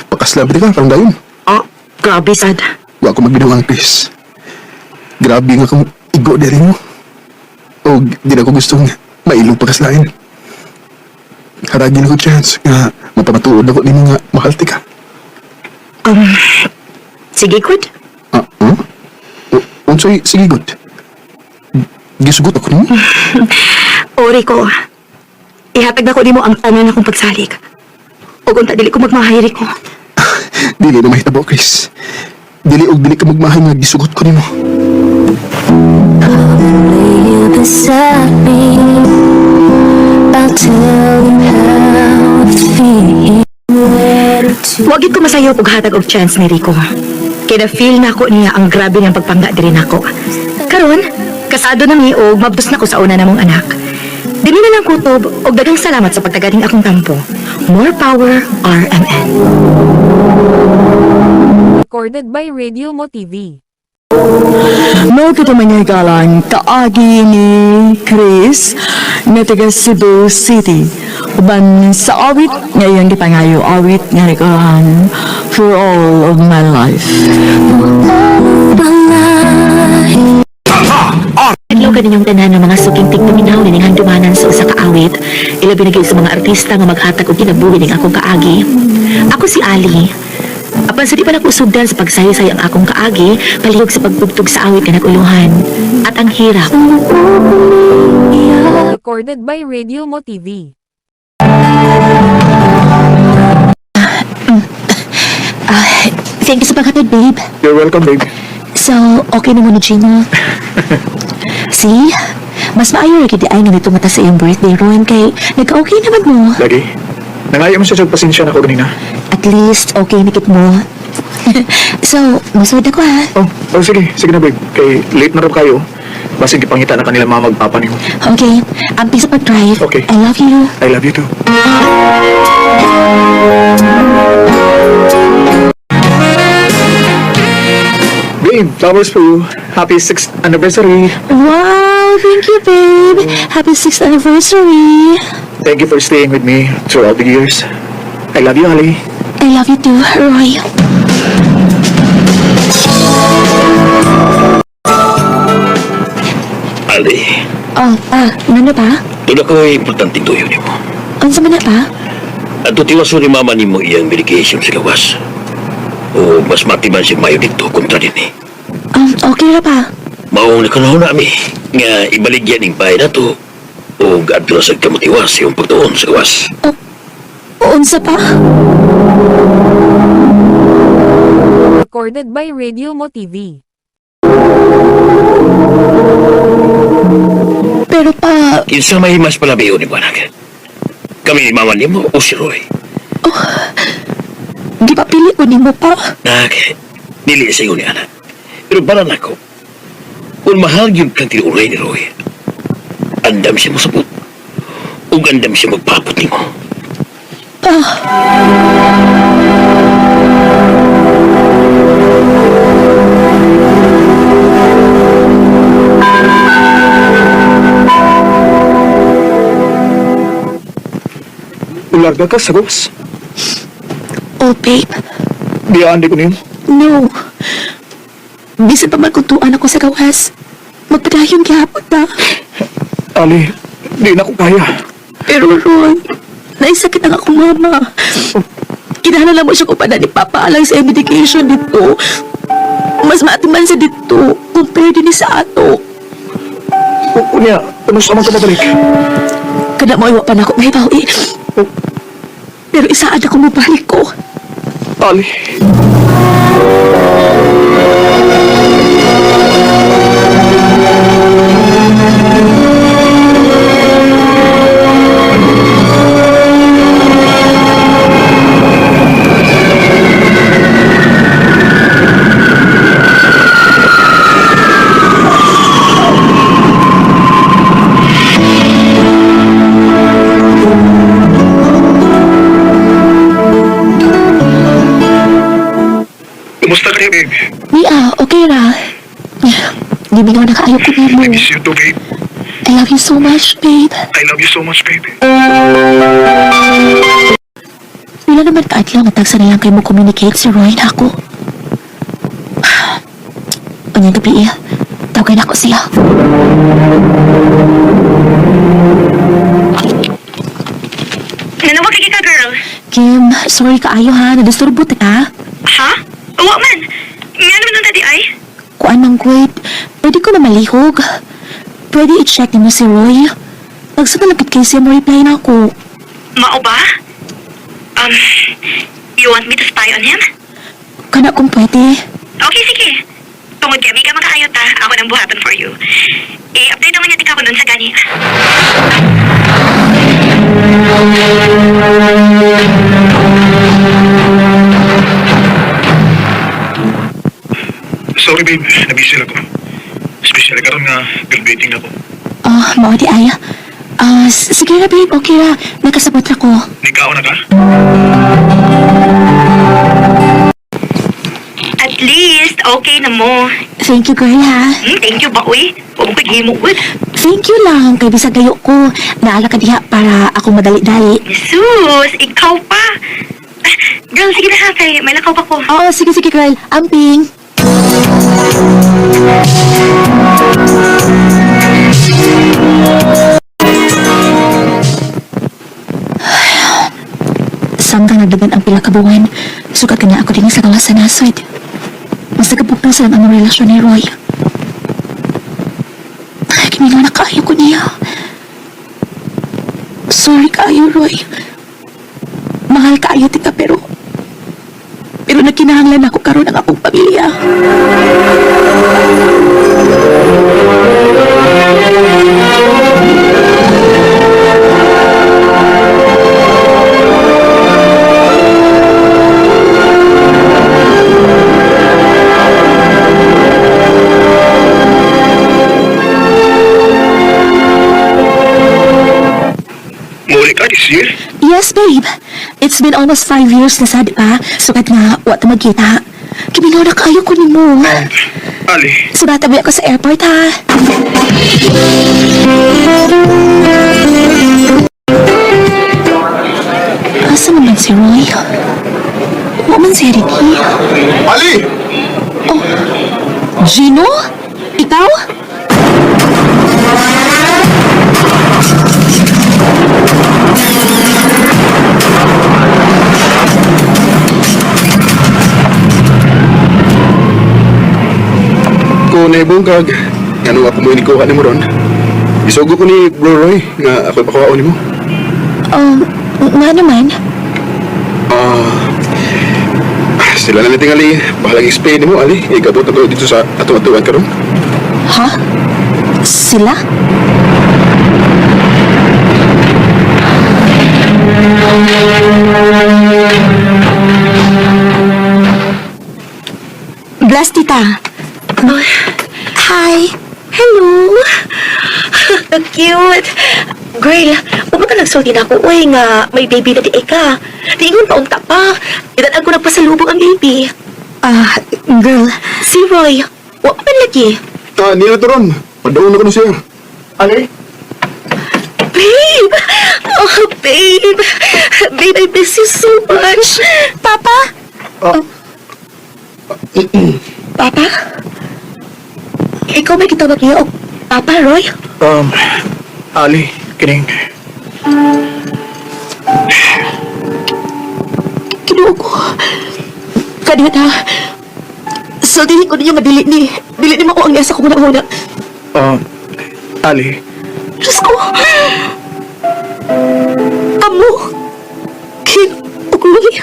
Pakaslabit ka, parang dayon. Oh, grabe, sad. Huwag ko magbinawang, Chris. Grabe nga kung igo na rin mo. O, di na ko gustong mailong pagkaslain. Haragin ako chance nga mapamatuod ako nimo nga mahalti ka. Sige, good. Unsay, sige, good. Gisugot ako nimo. O, Rico. Ihatag na ko nimo ang tanan akong pagsalig. O kung dili ko magmahay, Rico. Dili na mahitabo, Chris. Dili ka magmahay nga gisugot ko nimo. Beside me, I'll tell you how it feels. Wagit ko masayo og hatag og chance ni Rico. Kaya feel na ko niya ang grabe niyang pagpangga diri nako. Karon, kasado na mi og mabdos na ko sa una namong anak. Dili na lang kutob og daghang salamat sa pagtaganing akong tampo. More power, RMN. Recorded by Radio Mo TV. No kita mangyagalan kaagi ni Chris na taga Cebu City. Uban sa awit ngayon gipangayo awit nga nagkahan for all of my life. Adlaw kaninyong tanan ng mga suking tigpaminaw ni ning handumanan sa usa ka awit. Ilabi na gyud sa mga artista nga maghatag og kinabuhi ning akong kaagi. Ako si Ali. Apan sa di pa nakusugdan sa pagsayosay ang akong kaagi, palihog sa pagtugtog sa awit nga naguluhan. At ang hirap. Recorded by Radio Mo TV. Thank you sa paghatod, babe. You're welcome, babe. So, okay naman ni Gina. See? Mas maayo rin kiti ay nga nito mata sa iyong birthday, Ron, kay nagka-okay naman mo. Lagi. Nangayo mo siya sa pasensya na ko ganina. At least, okay nikit mo. So, masud ako ha. Oh, sige. Sige na, babe. Kay late na rin kayo. Basig ipangita na kanila mga magpapa niyo. Okay, ang sa pag-drive. Okay. I love you. I love you too. Babe, flowers for you. Happy 6th anniversary. Wow, thank you, babe. Happy 6th anniversary. Thank you for staying with me throughout the years. I love you, Ali. I love you too, Roy. Ali, Oh, nano pa? ito na ko importante tuyo ni mo. Ano sa mana pa? At tiwaso ni mama ni mo iyang medication sa gawas. O mas matiman si Mayo dito kontra din eh. Okay na pa. Maong nakanahon nami nga ibaligyan ng bahay na to o gaadto sa kamutiwas yung pagtuon sa gawas. Unsa pa? Recorded by Radio Mo TV. Pero pa... Kinsa may mas palabiyo ni Banak? Kami ni mama ni mo o si Roy? Di pa pili ko ni mo pa. Nak, dili sa iyo ni anak. Pero para nako, kung mahal yung kang tinuulay ni Roy, andam siya masabot. O andam siya magpapot ni mo. Ularga ka sa gawas. Oh, babe. Biyaan di ko niyo. No. Bisan pa magkutuan ako sa gawas. magpadayon gihapon ta. Ali, di na ko kaya. Pero Roy, naisakit ang akong mama. Kinahanglan mo siya kung paano ni Papa alang sa medication dito. Mas maatiman sa dito compare din sa ato. Unya, ano sa mga kababalik? Kada mo iwa pa na ako may bawi. Pero isaad ako mabalik ko. Ali. Kumusta ka rin, babe? Mia, okay ra. Di ba na kaayo ko mo? I miss you too, babe. I love you so much, babe. I love you so much, babe. Wala naman kaadlaw nga tagsa na lang kayo mo communicate si Roy na ako. Unyang gabi, tawagan ako siya. Nanawag ka, girl. Kim, sorry kaayo ha, nadisturbo ka. Ha? Uwa man. Nga naman ang tadi ay? Kuan mang gwed, pwede ko na malihog. Pwede i-check niyo si Roy. Nagsabalagit kayo siya mo reply na ako. Mao ba? You want me to spy on him? Kana kung pwede. Okay, sige. Tungod kami ka makaayot ha. Ako nang buhatan for you. I-update naman niya tika ko nun sa gani. Sorry, babe. Nabisi ako. Especially karon nga girlbaiting na ko. Mao di ay. Sige na babe, okay ra. Nakasabot ako. Nikaw na ka? At least, okay na mo. Thank you, girl, ha? Thank you ba, uy? Huwag mo kagihimok, uy. Thank you lang, kay bisag kayo ko. Naala ka diha para ako madali-dali. Jesus, ikaw pa. Girl, sige na ha, kay may lakaw pa ko. Oo, sige, girl. Amping. Samtang nagdagan ang pila ka buwan, sukat kanya ako din sa gawas sa nasod. Mas nagapugnasan ang relasyon ni Roy. Kimino na kaayo ko niya. Sorry kaayo, Roy. Mahal kaayo tika pero nagkinahanglan ako karon ang akong pamilya. Muli ka this year? Yes, babe. It's been almost 5 years na sad pa. Sukat nga, wata magkita. Kimino na kayo ko ni mo. Ali. Sugatabi ako sa airport, ha? Asa naman si Roy? Waman si Ricky. Ali! Oh, Gino? Ikaw? Ko na ibungkag, nga ako mo inikuha ni mo ron. Isugo ko ni Bro Roy, nga ako ipakuha ni mo. Nga naman. Sila na natingali, bahalang explain ni mo, Ali. Igabot ako dito sa atuan-atuan ka ron. Ha? Sila? Bless, tita. Hi. Hello. Ang cute. Girl, huwag ka nagsulti na ako. Uy, nga, may baby na di ka. Tingin pa unta pa. Itatag ko nagpasalubong ang baby. Girl. Si Roy, huwag pa lagi. Nila to ron. Padaon ako na siya. Ali? Babe! Oh, babe! Babe, I miss you so much. Papa? Papa? Ikaw may kitawag niya o Papa, Roy? Ali, kining. Kinuha ko. Kanina, so dili ko ninyo nga dili ni mako ang yasa ko muna. Ali, Diyos ko! Amo! Kinukuloy!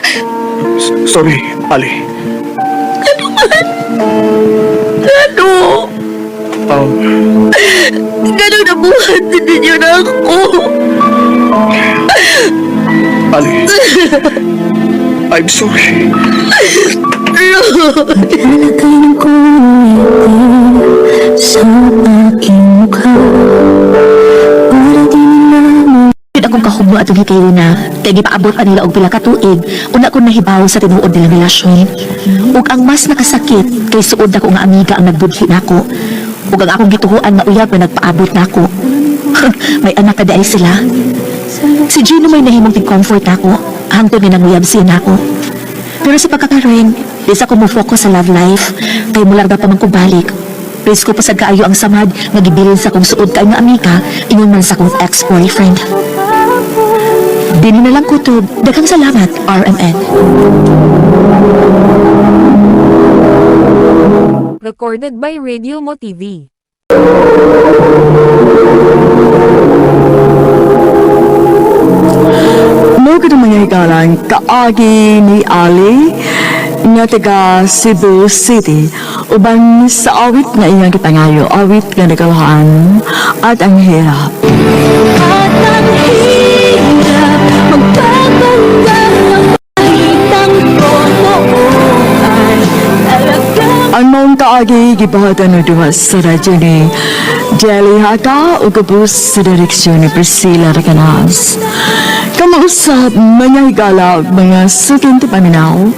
sorry, Ali. Ano man? Ano? Ganun na buhat din ninyo na ako. Ali, I'm sorry. Lalagay ng kulay sa aking mukha para di na Yun akong kahugno atong hikayo na kay gipaabot pa nila og pila ka tuig una ko nahibaw sa tinuod nilang relasyon. Ug ang mas nakasakit kay suod ako nga amiga ang nagbudhi nako. Ug ang akong gituhuan nga uyab na nagpaabot nako. May anak ka dai sila. Si Gino may nahimong tig-comfort nako hangtod nga nanguyab siya nako. Pero sa pagkakaroon, di sa ko mo focus sa love life kay mular ba pa man ko balik. Please ko pasag kaayo ang samad nga gibilin sa kong suod kay nga amiga ingon man sa kong ex-boyfriend. Dili na lang kutob. Daghang salamat, RMN. Recorded by Radio Mo TV. Mo ka mga hikalang kaagi ni Ali nga taga Cebu City uban sa awit nga iyang kitangayo, awit nga nagalahan at ang hirap. at ang hirap magpapanggap ng pahitang totoo ay talagang Ang mong kaagi gibahatan ng duwa sa radyo ni Jelly Haka o kapos sa direksyon ni Priscilla Recanas. Kamausap mga higala mga suking paminaw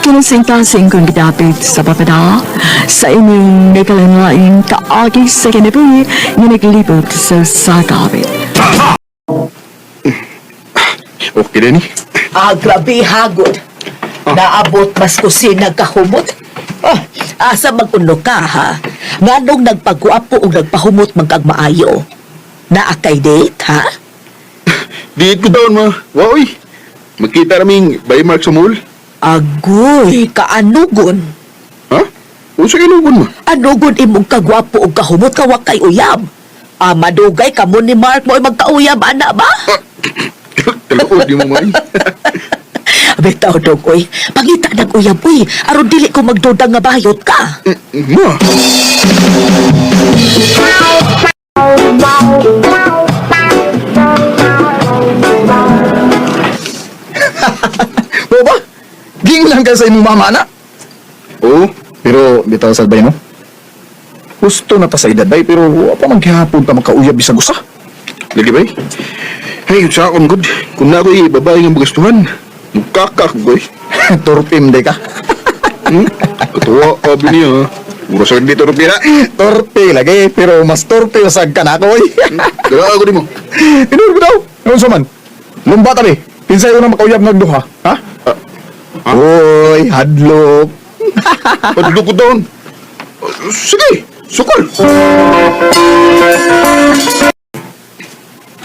kinasing-kasing kong gidapit sa papada sa inyong nakalangaing kaagi sa kinabuhi na naglibot sa sakabit. Okay na ni. Grabe hagod. Naabot mas kusina kahumot. Asa magpuno ka ha? Nganong nagpagwapo o nagpahumot magkagmaayo? Naakay date ha? Diit ko daon ma. Waoy. Magkita raming Baymark sa mall. Agoy, kaanugon. Ha? Unsa kinugon ma? Anugon imong kagwapo o kahumot kawak kay uyab. Madugay ka mo ni Mark mo ay magkauyab, ana ba? Talaod di mo may. Bitaw dog, oy. Pangita ng uyab, oy. Aron dili ko magdudang nga bayot ka. Ma. Mo ba? Ging lang ka sa imong mama na. Oo, pero bitaw sa bay mo. Gusto na ta sa edad bay, pero apa man gihapon ta makauyab bisag usa. Lagi bay. Hey, sa akong good. Kung na ako'y babae ng magastuhan, magkakak boy. Turpim day ka. Katuwa ka niya. Mura sa dito rupira. Torpe lagi, pero mas torpe usag ka na ako, oy. Dala ako di mo. Inur ko daw. Ano sa man? Lumba tabi. Pinsay ko na makauyab ng duha, ha? Uy, hadlok. Padulog ko doon. Sige, sukol.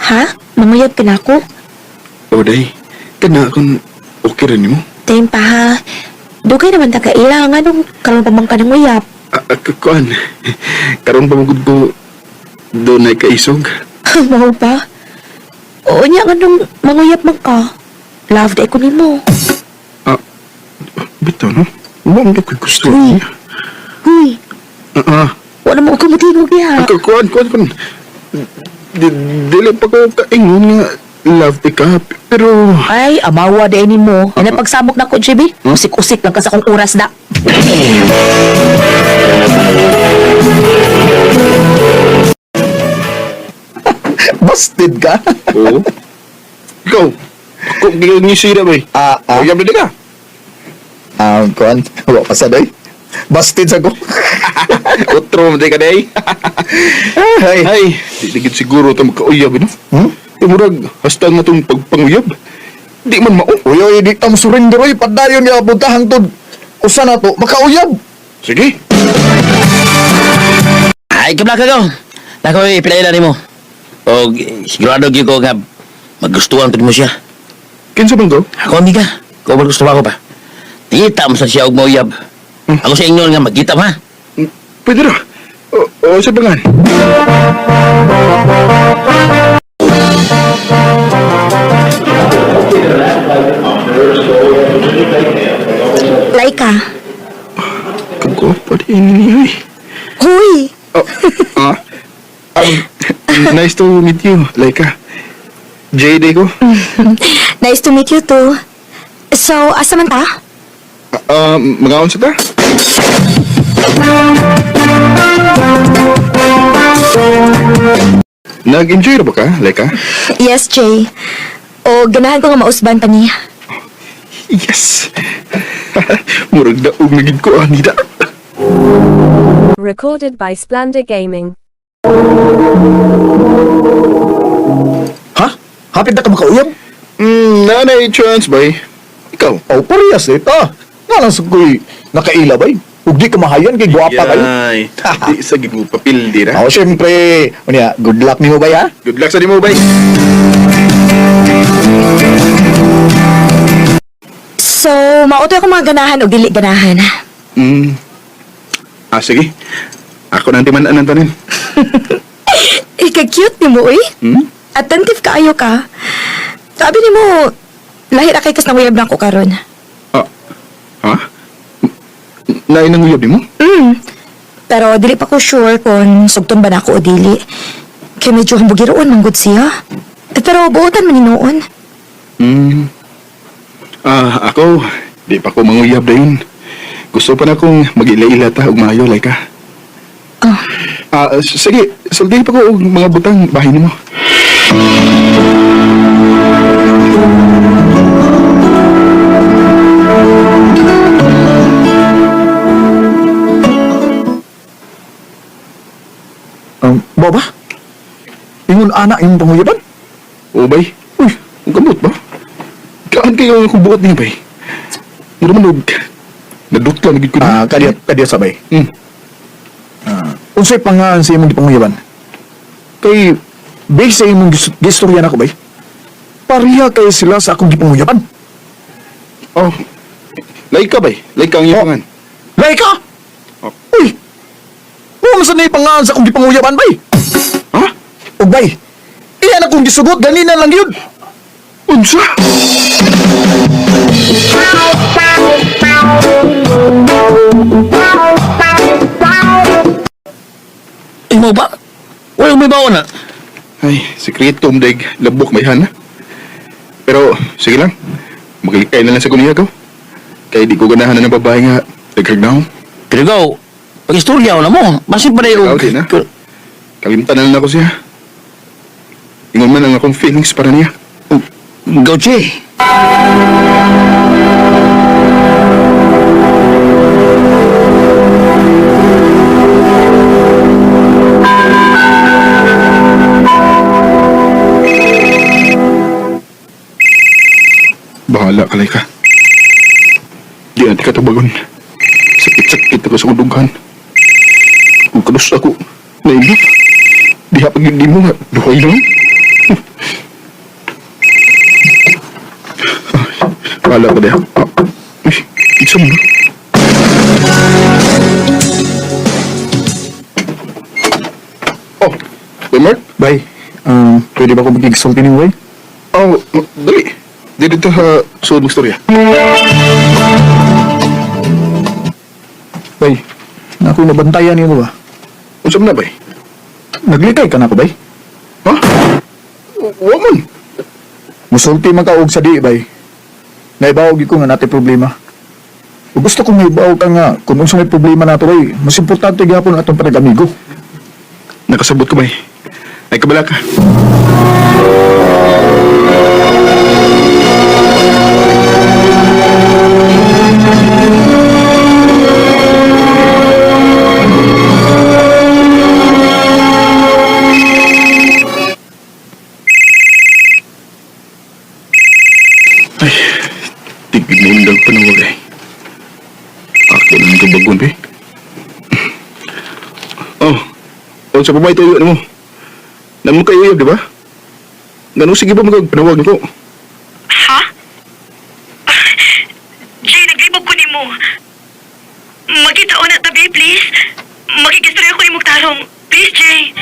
Ha? Manguyab ka na ako? O day, kana kung okay rin mo. Tayo pa ha. Dugay naman ta kailangan anong karon pa man ka ng uyab. Kuan, karon pa magud ko doon ay kaisog. Mau pa? Oo niya anong manguyab man ka. Love day ko nimo. Bito, no? Huwag mo ko gusto niya. Huy, wala mo ko matingog niya. Kuan. Dili pa ko kaingon nga love ka, pero... Ay, amawa day nimo. Ano pagsamok na ko, JB? Usik-usik lang ka sa kong oras na. Busted ka? Oo. Ikaw, kung di ka ngisira ba eh? Uyab na di ka. Kuan, wala pa sa day. Busted sa ko. Otro mo di ka day. Ay, di gid siguro ito magkauyab, no? Murag, hasta nga itong pagpanguyab. Di man mao. Uy, di tam surrender, oy. Padayon niya, punta hangtod. Usa na to, makauyab. Sige. Ay, kabla ka ko. Nakoy, pinailan mo. O, sigurado gyud ko nga magustuhan mo siya. Kinsa bang ko? Ako, amiga. Kung magustuhan ko pa. Tita mo sa siya og mauyab. Ako sa inyo nga magkita ha. Pwede ra. O sa bangan. Laika. Kagwapo din niya eh. Huy! Nice to meet you, Laika. JD ko. Nice to meet you too. So, asa man ta? Mga sa ta? Nag-enjoy ra ba ka, Laika? Yes, Jay. O, ganahan ko nga mausban pa niya. Yes. Murag daog naging ko, Anita. Recorded by Splendor Gaming. Ha? Hapit na ka makauyab? Nanay chance, bay. Ikaw? Oh, parehas eh. Nga lang sa ko'y nakaila bay. Huwag di ka mahayan kay guwapa kayo. Yay. Di sa mo papil, di na. Oh, syempre. Unya, good luck ni mo bay ha? Good luck sa di mo, bay. So, mauto ako mga ganahan o dili ganahan. Sige. Ako nang timanan ng tanin. Ika-cute ni mo, eh. Attentive kaayo ka. Sabi ni mo, lahir akay kas nanguyab na ako karon. Ha? Nainang uyab di mo? Pero dili pa ko sure kung sugton ba na ako o dili. Kaya medyo hambugiroon manggod siya. Pero buotan man ni noon. Ako, di pa ko manguyab dayon. Gusto pa na akong mag-ila-ila ta og maayo, Laika. Sige, sultihin pa ko og mga butang bahay nimo. Boba? Ingon anak yung panguyaban? O, bay. Uy, ang gamot ba? Kaan kayo akong buot niya, bay. Mura man og nadot lang naging ko na. Kadiyat sabay. Unsay pangaan sa imong gipanguyaban? Kay, based sa imong gistorya na ko bay, pariha kayo sila sa akong gipanguyaban. Oh, Laika, bay. Laika ang iyong pangan. Laika! Uy! Kung saan na ipangaan sa akong gipanguyaban, bay? Ha? O bay, iyan akong gisugot, ganina lang yun. Unsa? Mo ba? Wala may baon na. Ay, sikreto umdeg. Labok may hana. Pero, sige lang. Maglikay na lang sa kuniya ko. Kaya di ko ganahan na ng babae nga. Nagkagnaw. Pero ikaw, pag-istorya ko na mo. Basin pa na yung... Ikaw din, ha? Kalimtan na lang ako siya. Ingon man ang akong feelings para niya. Gauche. Bahala ka, Laika. Di natin katabagon. Sakit-sakit ako sa udugan. Kung kalus ako, nailap. Di hapag hindi mo nga, duhay lang. Bahala ka, Deha. Uy, isa mo na. Oh, Bay Mark? Bay, pwede ba ako magigsulti ni Way? Oh, dali. Dito sa suod ng storya. Bay, na ako nabantayan niyo mo ba? Unsam na, bay? Naglikay ka na ko, bay? Ha? Waman. Musulti man ka og sa di, bay. Naibawag ko nga natin problema. O gusto kong naibawag ka nga kung unsa may problema nato, bay. Mas importante gyapon ang atong panag-amigo. Nakasabot ko, bay. Ay, kabala ka. Ay, tigil mo lang panawag ay. Ako lang kabagon, bay. Oh, Kung sa pamay tuyo mo. Namun kayo uyab, di ba? Ganun sige ba magpanawag ko? Ha? Jay, naglibog ko ni mo. Magkitaon na tabi, please. Makikistory ako ni Mugtarong. Please, Jay.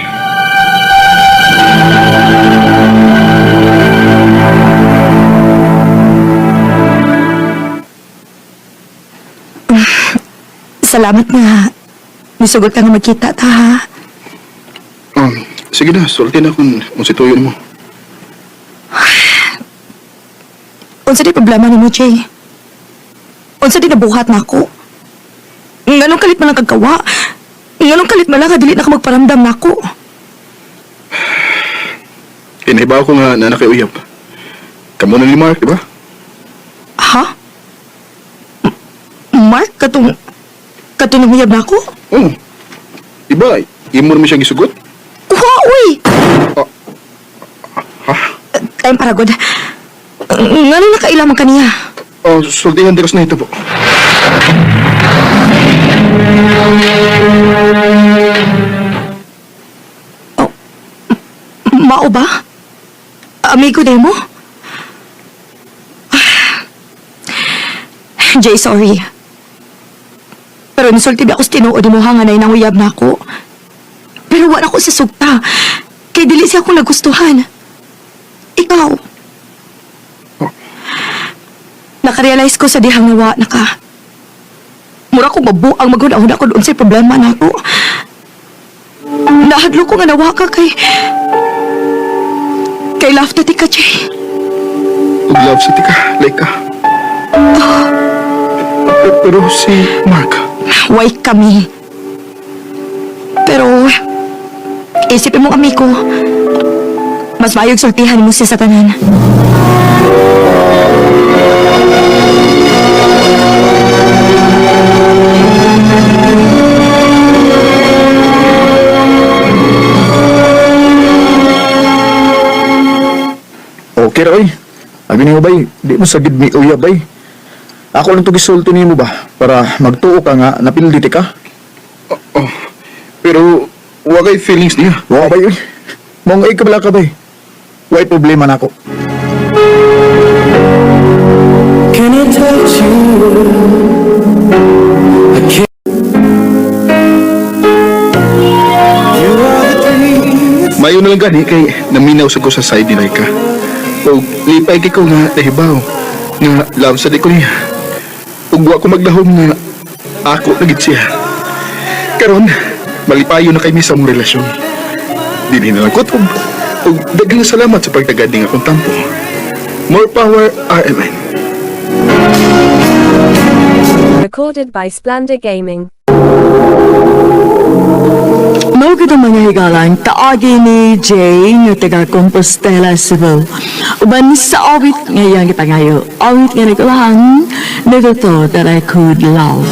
Salamat nga. Nisugot ka nga magkita ta, ha? Sige na, sulti na kung si tuyo mo. Unsa di problema ni mo, Jay? Unsa di nabuhat na ako? Nganong kalit man lang kagawa? Nganong kalit man lang nga dili na ka magparamdam na ako? Kinahibaw ko nga na nakiuyab. Kamu na ni Mark, di ba? Ha? Mark, katong namuyab na ako? Oo. Di ba, imo naman siyang isugot? Uy! Time para god. Ngano nakailamang kaniya? Sultihan diras na ito po. Mao ba? Amigo din mo? Jay, sorry. Pero nisulti ba ako sa tinuod mo hanganay nang uyab na ako? Pero wala ko sa sugta. Kaya dili siya akong nagustuhan. Ikaw. Nakarealize ko sa dihang nawa na ka. Mura ko mabuang magunahon ako doon sa problema na ako. Nahadlo ko nga nawa ka kay love na tika, Jay. Love sa tika, like ka. Pero si Mark. Why kami? Pero, isipin mo kami ko, mas mayog sultihan mo siya sa tanan. Okay ra, oy. Abi niyo bay, di mo sagid mi uyab bay. Ako lang to gisulti nimo ba para magtuo ka nga napildi ka. Pero wagay feelings niya. Wa bay. Mong ay kabala ka bay. Way problema na ako. Can I touch you? I can't. You are the dreams. Mayo na lang gani kay naminaw sa ko sa side ni Laika. O lipay kay ko nga nahibaw nga love sa di ko niya. Ug wa ko maglahom nga ako nagit siya. Karon malipayo na kay mi sa mong relasyon. Dili na lang kutob. Ug daghang salamat sa pagtagad ning akong tampo. More power, RMN. Recorded by Splendor Gaming. Mawagod ang mga higalan, kaagi ni Jay nga taga Compostela, Cebu. Uban sa awit ngayang ipangayo, awit nga nagulahang, never thought that I could love.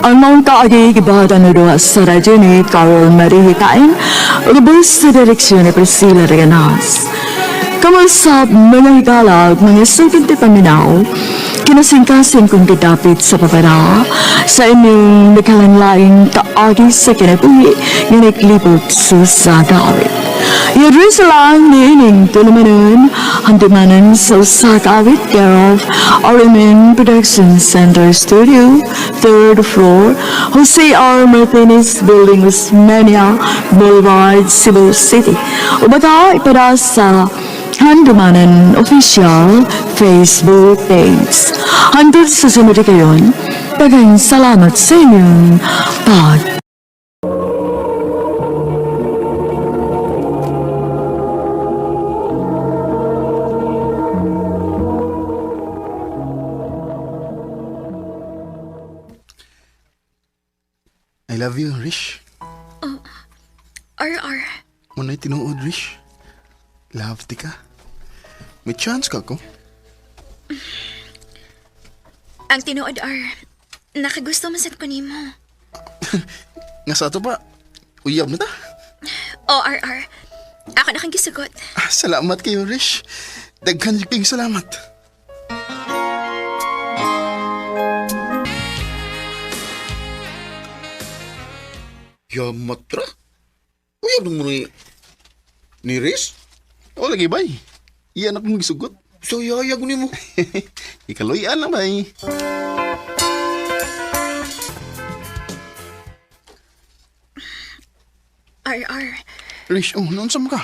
Ang mga kaagi gibahatan na doon sa radyo ni Carol Marie Hitain, lubos sa direksyon ni Priscilla Reganas. Kamusta mga higalag, mga sugid ti paminaw, kinasingkasin kong gidapit sa papara sa inyong nagkalanlaing kaagi sa kinabuhi nga naglibot sa dawit. Yadris lang ni ining tulumanon, handimanan sa usakawit care of RMN Production Center Studio, 3rd floor, Jose R. Martinez Building, Osmeña Boulevard, Cebu City. Ubata ipada sa Handumanan Official Facebook page. Hanggang sa sunod kayon, daghang salamat sa inyong pag. I love you, Rish. RR. Muna'y tinuod, Rish. Love ti ka. May chance ka ko. Ang tinuod, nakagusto man sad ko nimo. Nga sa ato pa, uyab na ta. O, RR. Ako na kang gisugot. Salamat kayo, Rish. Daghan ping salamat. Yamatra? Uy, ano mo ni Riz? O lagi bay. Iyan ako magsugot. So, yaya ko ni mo. Ikaloyan lang bay. RR, Rish, noon sa ka?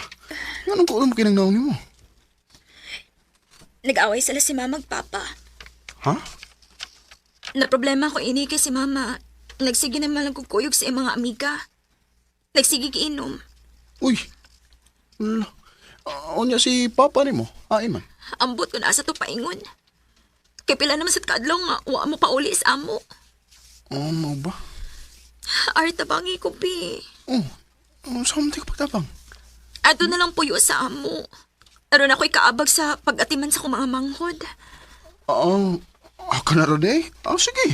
Anong ko alam kinang ni mo? nag-away sila si mama ug papa. Ha? Na problema ko ini kay si mama. Nagsige naman lang kuyog sa iyang mga amiga. Nagsige giinom. Uy. Unya si papa ni mo? Ay man. Ambot ko na asa to paingon. Kay pila naman sa kadlaw nga wa mo pa uli sa amo. Oh, mo ba? Arta bangi ko pi. Saan mo ka pagtabang? Ato na lang puyo sa amo. Aron ako'y kaabag sa pag-atiman sa kong mga manghod. Ako na ron eh. Sige.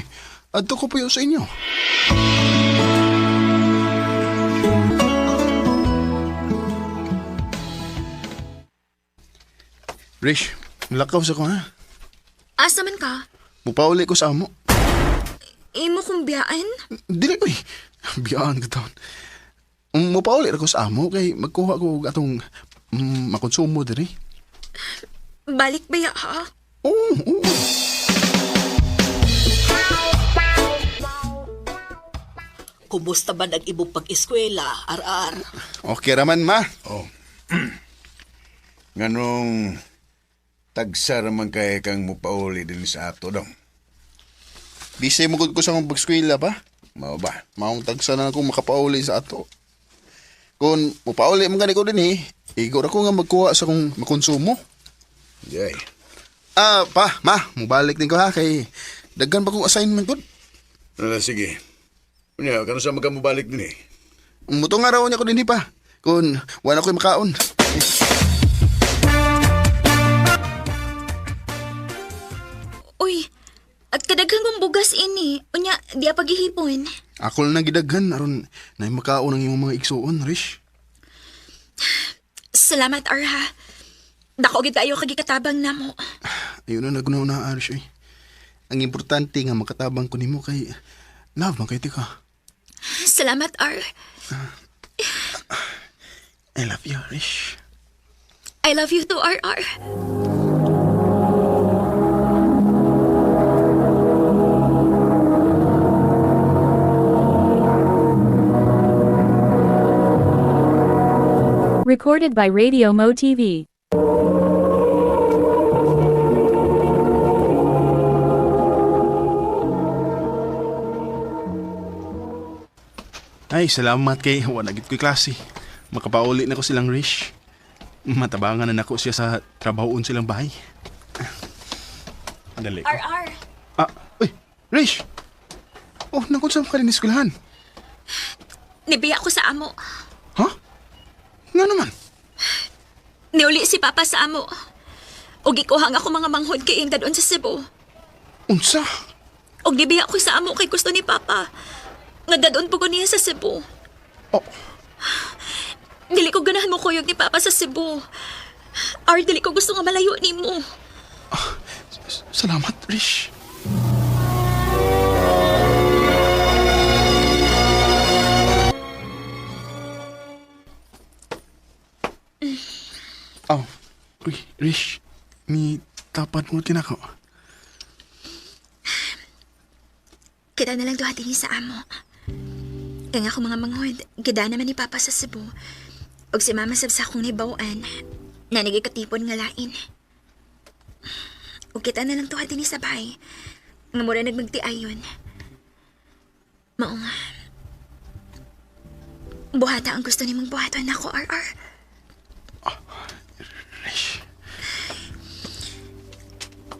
Adto ko po yun sa inyo. Rish, lakaw sa ko ha. Asa man ka? Mupauli ko sa amo. Imo kong biyaan? Dili, uy. Biyaan ka taon. Mupauli ko sa amo kay magkuha ko atong makonsumo din eh. Balik ba ya ha? Oo. Kumusta ba nag-ibong pag-eskwela, Ar-ar? Okay raman, ma. Nganong tagsa raman kay kang mupauli din sa ato daw. Bisay mo ko sa akong pag-eskwela pa. Mao ba? Maong tagsa na akong makapauli sa ato. Kung mupauli mo gani ko din eh, igor ako nga magkuha sa akong makonsumo. Yay. Pa, ma, mubalik din ko ha, kay daggan pa kong assignment ko. Sige. Unya, kano sa magkamubalik din eh? Mutong nga raw niya ko din pa, kung wala ko'y makaon. Uy, at kadaghan kong bugas ini. Unya, di paghihipon. Ako lang nagidaghan, aron na makaon ang iyong mga igsuon, Rish. Salamat, Arha. Dako gid kayo kagikatabang namo. Ayun na nagunaw Rish eh. Ang importante nga makatabang ko nimo kay love man kay tika. Salamat, Ar. I love you, Rish. I love you too, RR. Recorded by Radio Mo TV. Ay, salamat kay wala gid ko'y klase. Makapauli na ko silang Rish. Matabangan na nako siya sa trabahoon silang bahay. Andali ko. RR. Uy, Rish! Oh, nakunsa mo ka rin eskwelahan. Nibiya ko sa amo. Ha? Nga naman. Niuli si Papa sa amo. O gikuhang ako mga manghod kay iyang dadon sa Cebu. Unsa? O nibiya ko sa amo kay gusto ni Papa. Nga dadon po ko niya sa Cebu. Dili ko ganahan mo kuyog ni Papa sa Cebu. Ar, dili ko gusto nga malayo ni mo. Salamat, Rish. Uy, Rish. May tapat mo tinako. Kita na lang duhatin sa amo. Kaya ako mga manghod, gida naman ni Papa sa Cebu. Og si Mama sabsa kong nibawaan na nagikatipon nga lain. Og kita na lang duhatin sa bahay. Nga mura nagmagtiayon. Mao nga. Buhata ang gusto ni mong buhaton ako, RR. Rish.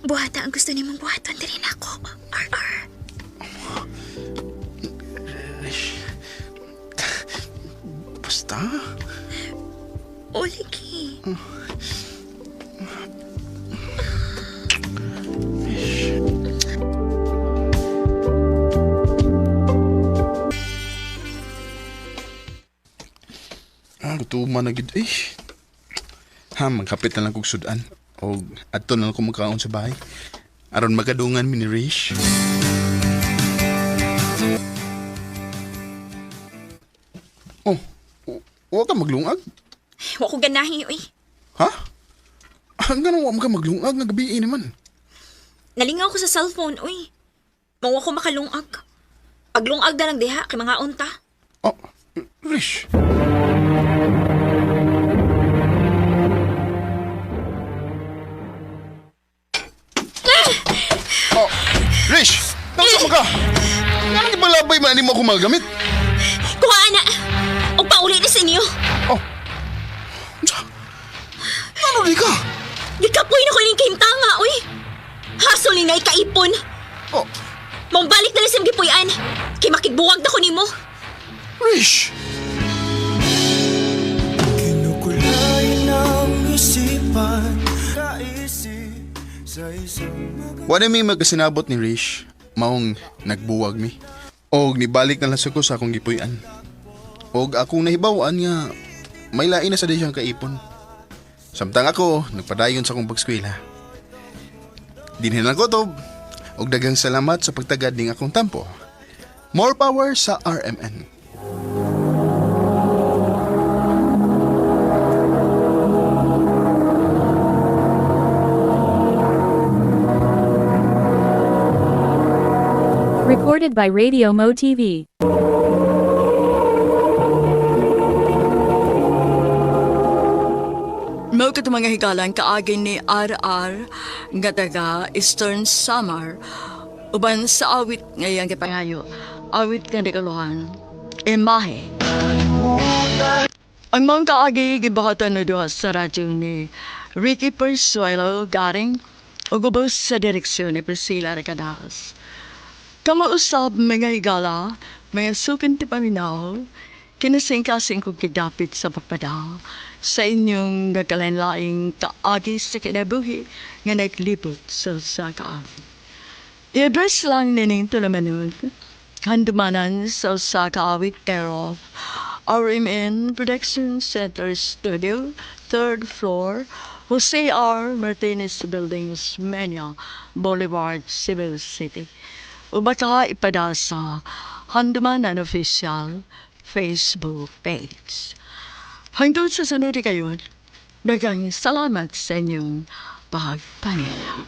Buhata ang gusto ni mong buhaton din ako, RR. Rish. Basta? O, lagi. Gutuman na gid eh. Magkapit na lang kong sudan. O adto na lang kong magkaon sa bahay. Aron magadungan mi ni Rish. maglungag? Wa ko ganahi, uy. Ha? Hanggang wa mo ka maglungag nga gabi naman. Nalingaw ko sa cellphone, uy. Mawa ko makalungag. Paglungag na lang diha, kay mga unta. Oh, Rish. Oh, Rish! Nausa mo ka! Nga nang ibalabay man mo ako magamit. Kuha na! O pauli na sa inyo. Oh. Ano di ka? Gikapoy na ko yung kahimtanga, uy. Hasol ni na ikaipon. Oh. Mong balik na lang sa gipuyan. Kay makigbuwag na ko nimo. Rish! Kinukulay ng isipan, kaisip sa isang Wala may magkasinabot ni Rish, maong nagbuwag mi. Og nibalik na lang sa ko sa akong gipuyan. Og akong nahibawaan nga may lain na sa siyang kaipon. Samtang ako, nagpadayon sa akong pagskwela. Dinhin lang ko to, og daghang salamat sa pagtagad ning akong tampo. More power sa RMN. Recorded by Radio Mo TV. Mao kat mga higalan kaagin ni RR nga taga Eastern Samar uban sa awit ngayang gipangayo. Awit nga dikaluhan. Imahe. Ang mga kaagi gibahatan na doon sa radyo ni Ricky Persuelo garing o gubos sa direksyon ni Priscilla Recadaos. Kamausap mga higala, mga sukin ti paminaw, kinasing-kasing kong kidapit sa pagpadaw sa inyong nagkalanlaing kaagi sa kinabuhi nga naglibot sa kaagi. I-address lang nining tulamanon, handumanan sa kaawit thereof, RMN Production Center Studio, 3rd floor, Jose R. Martinez Buildings, Mania, Boulevard, Cebu City. O baka ipada sa Handumanan Official Facebook page. Hanggang sa sunod kayo, dagang salamat sa inyong pagpanin.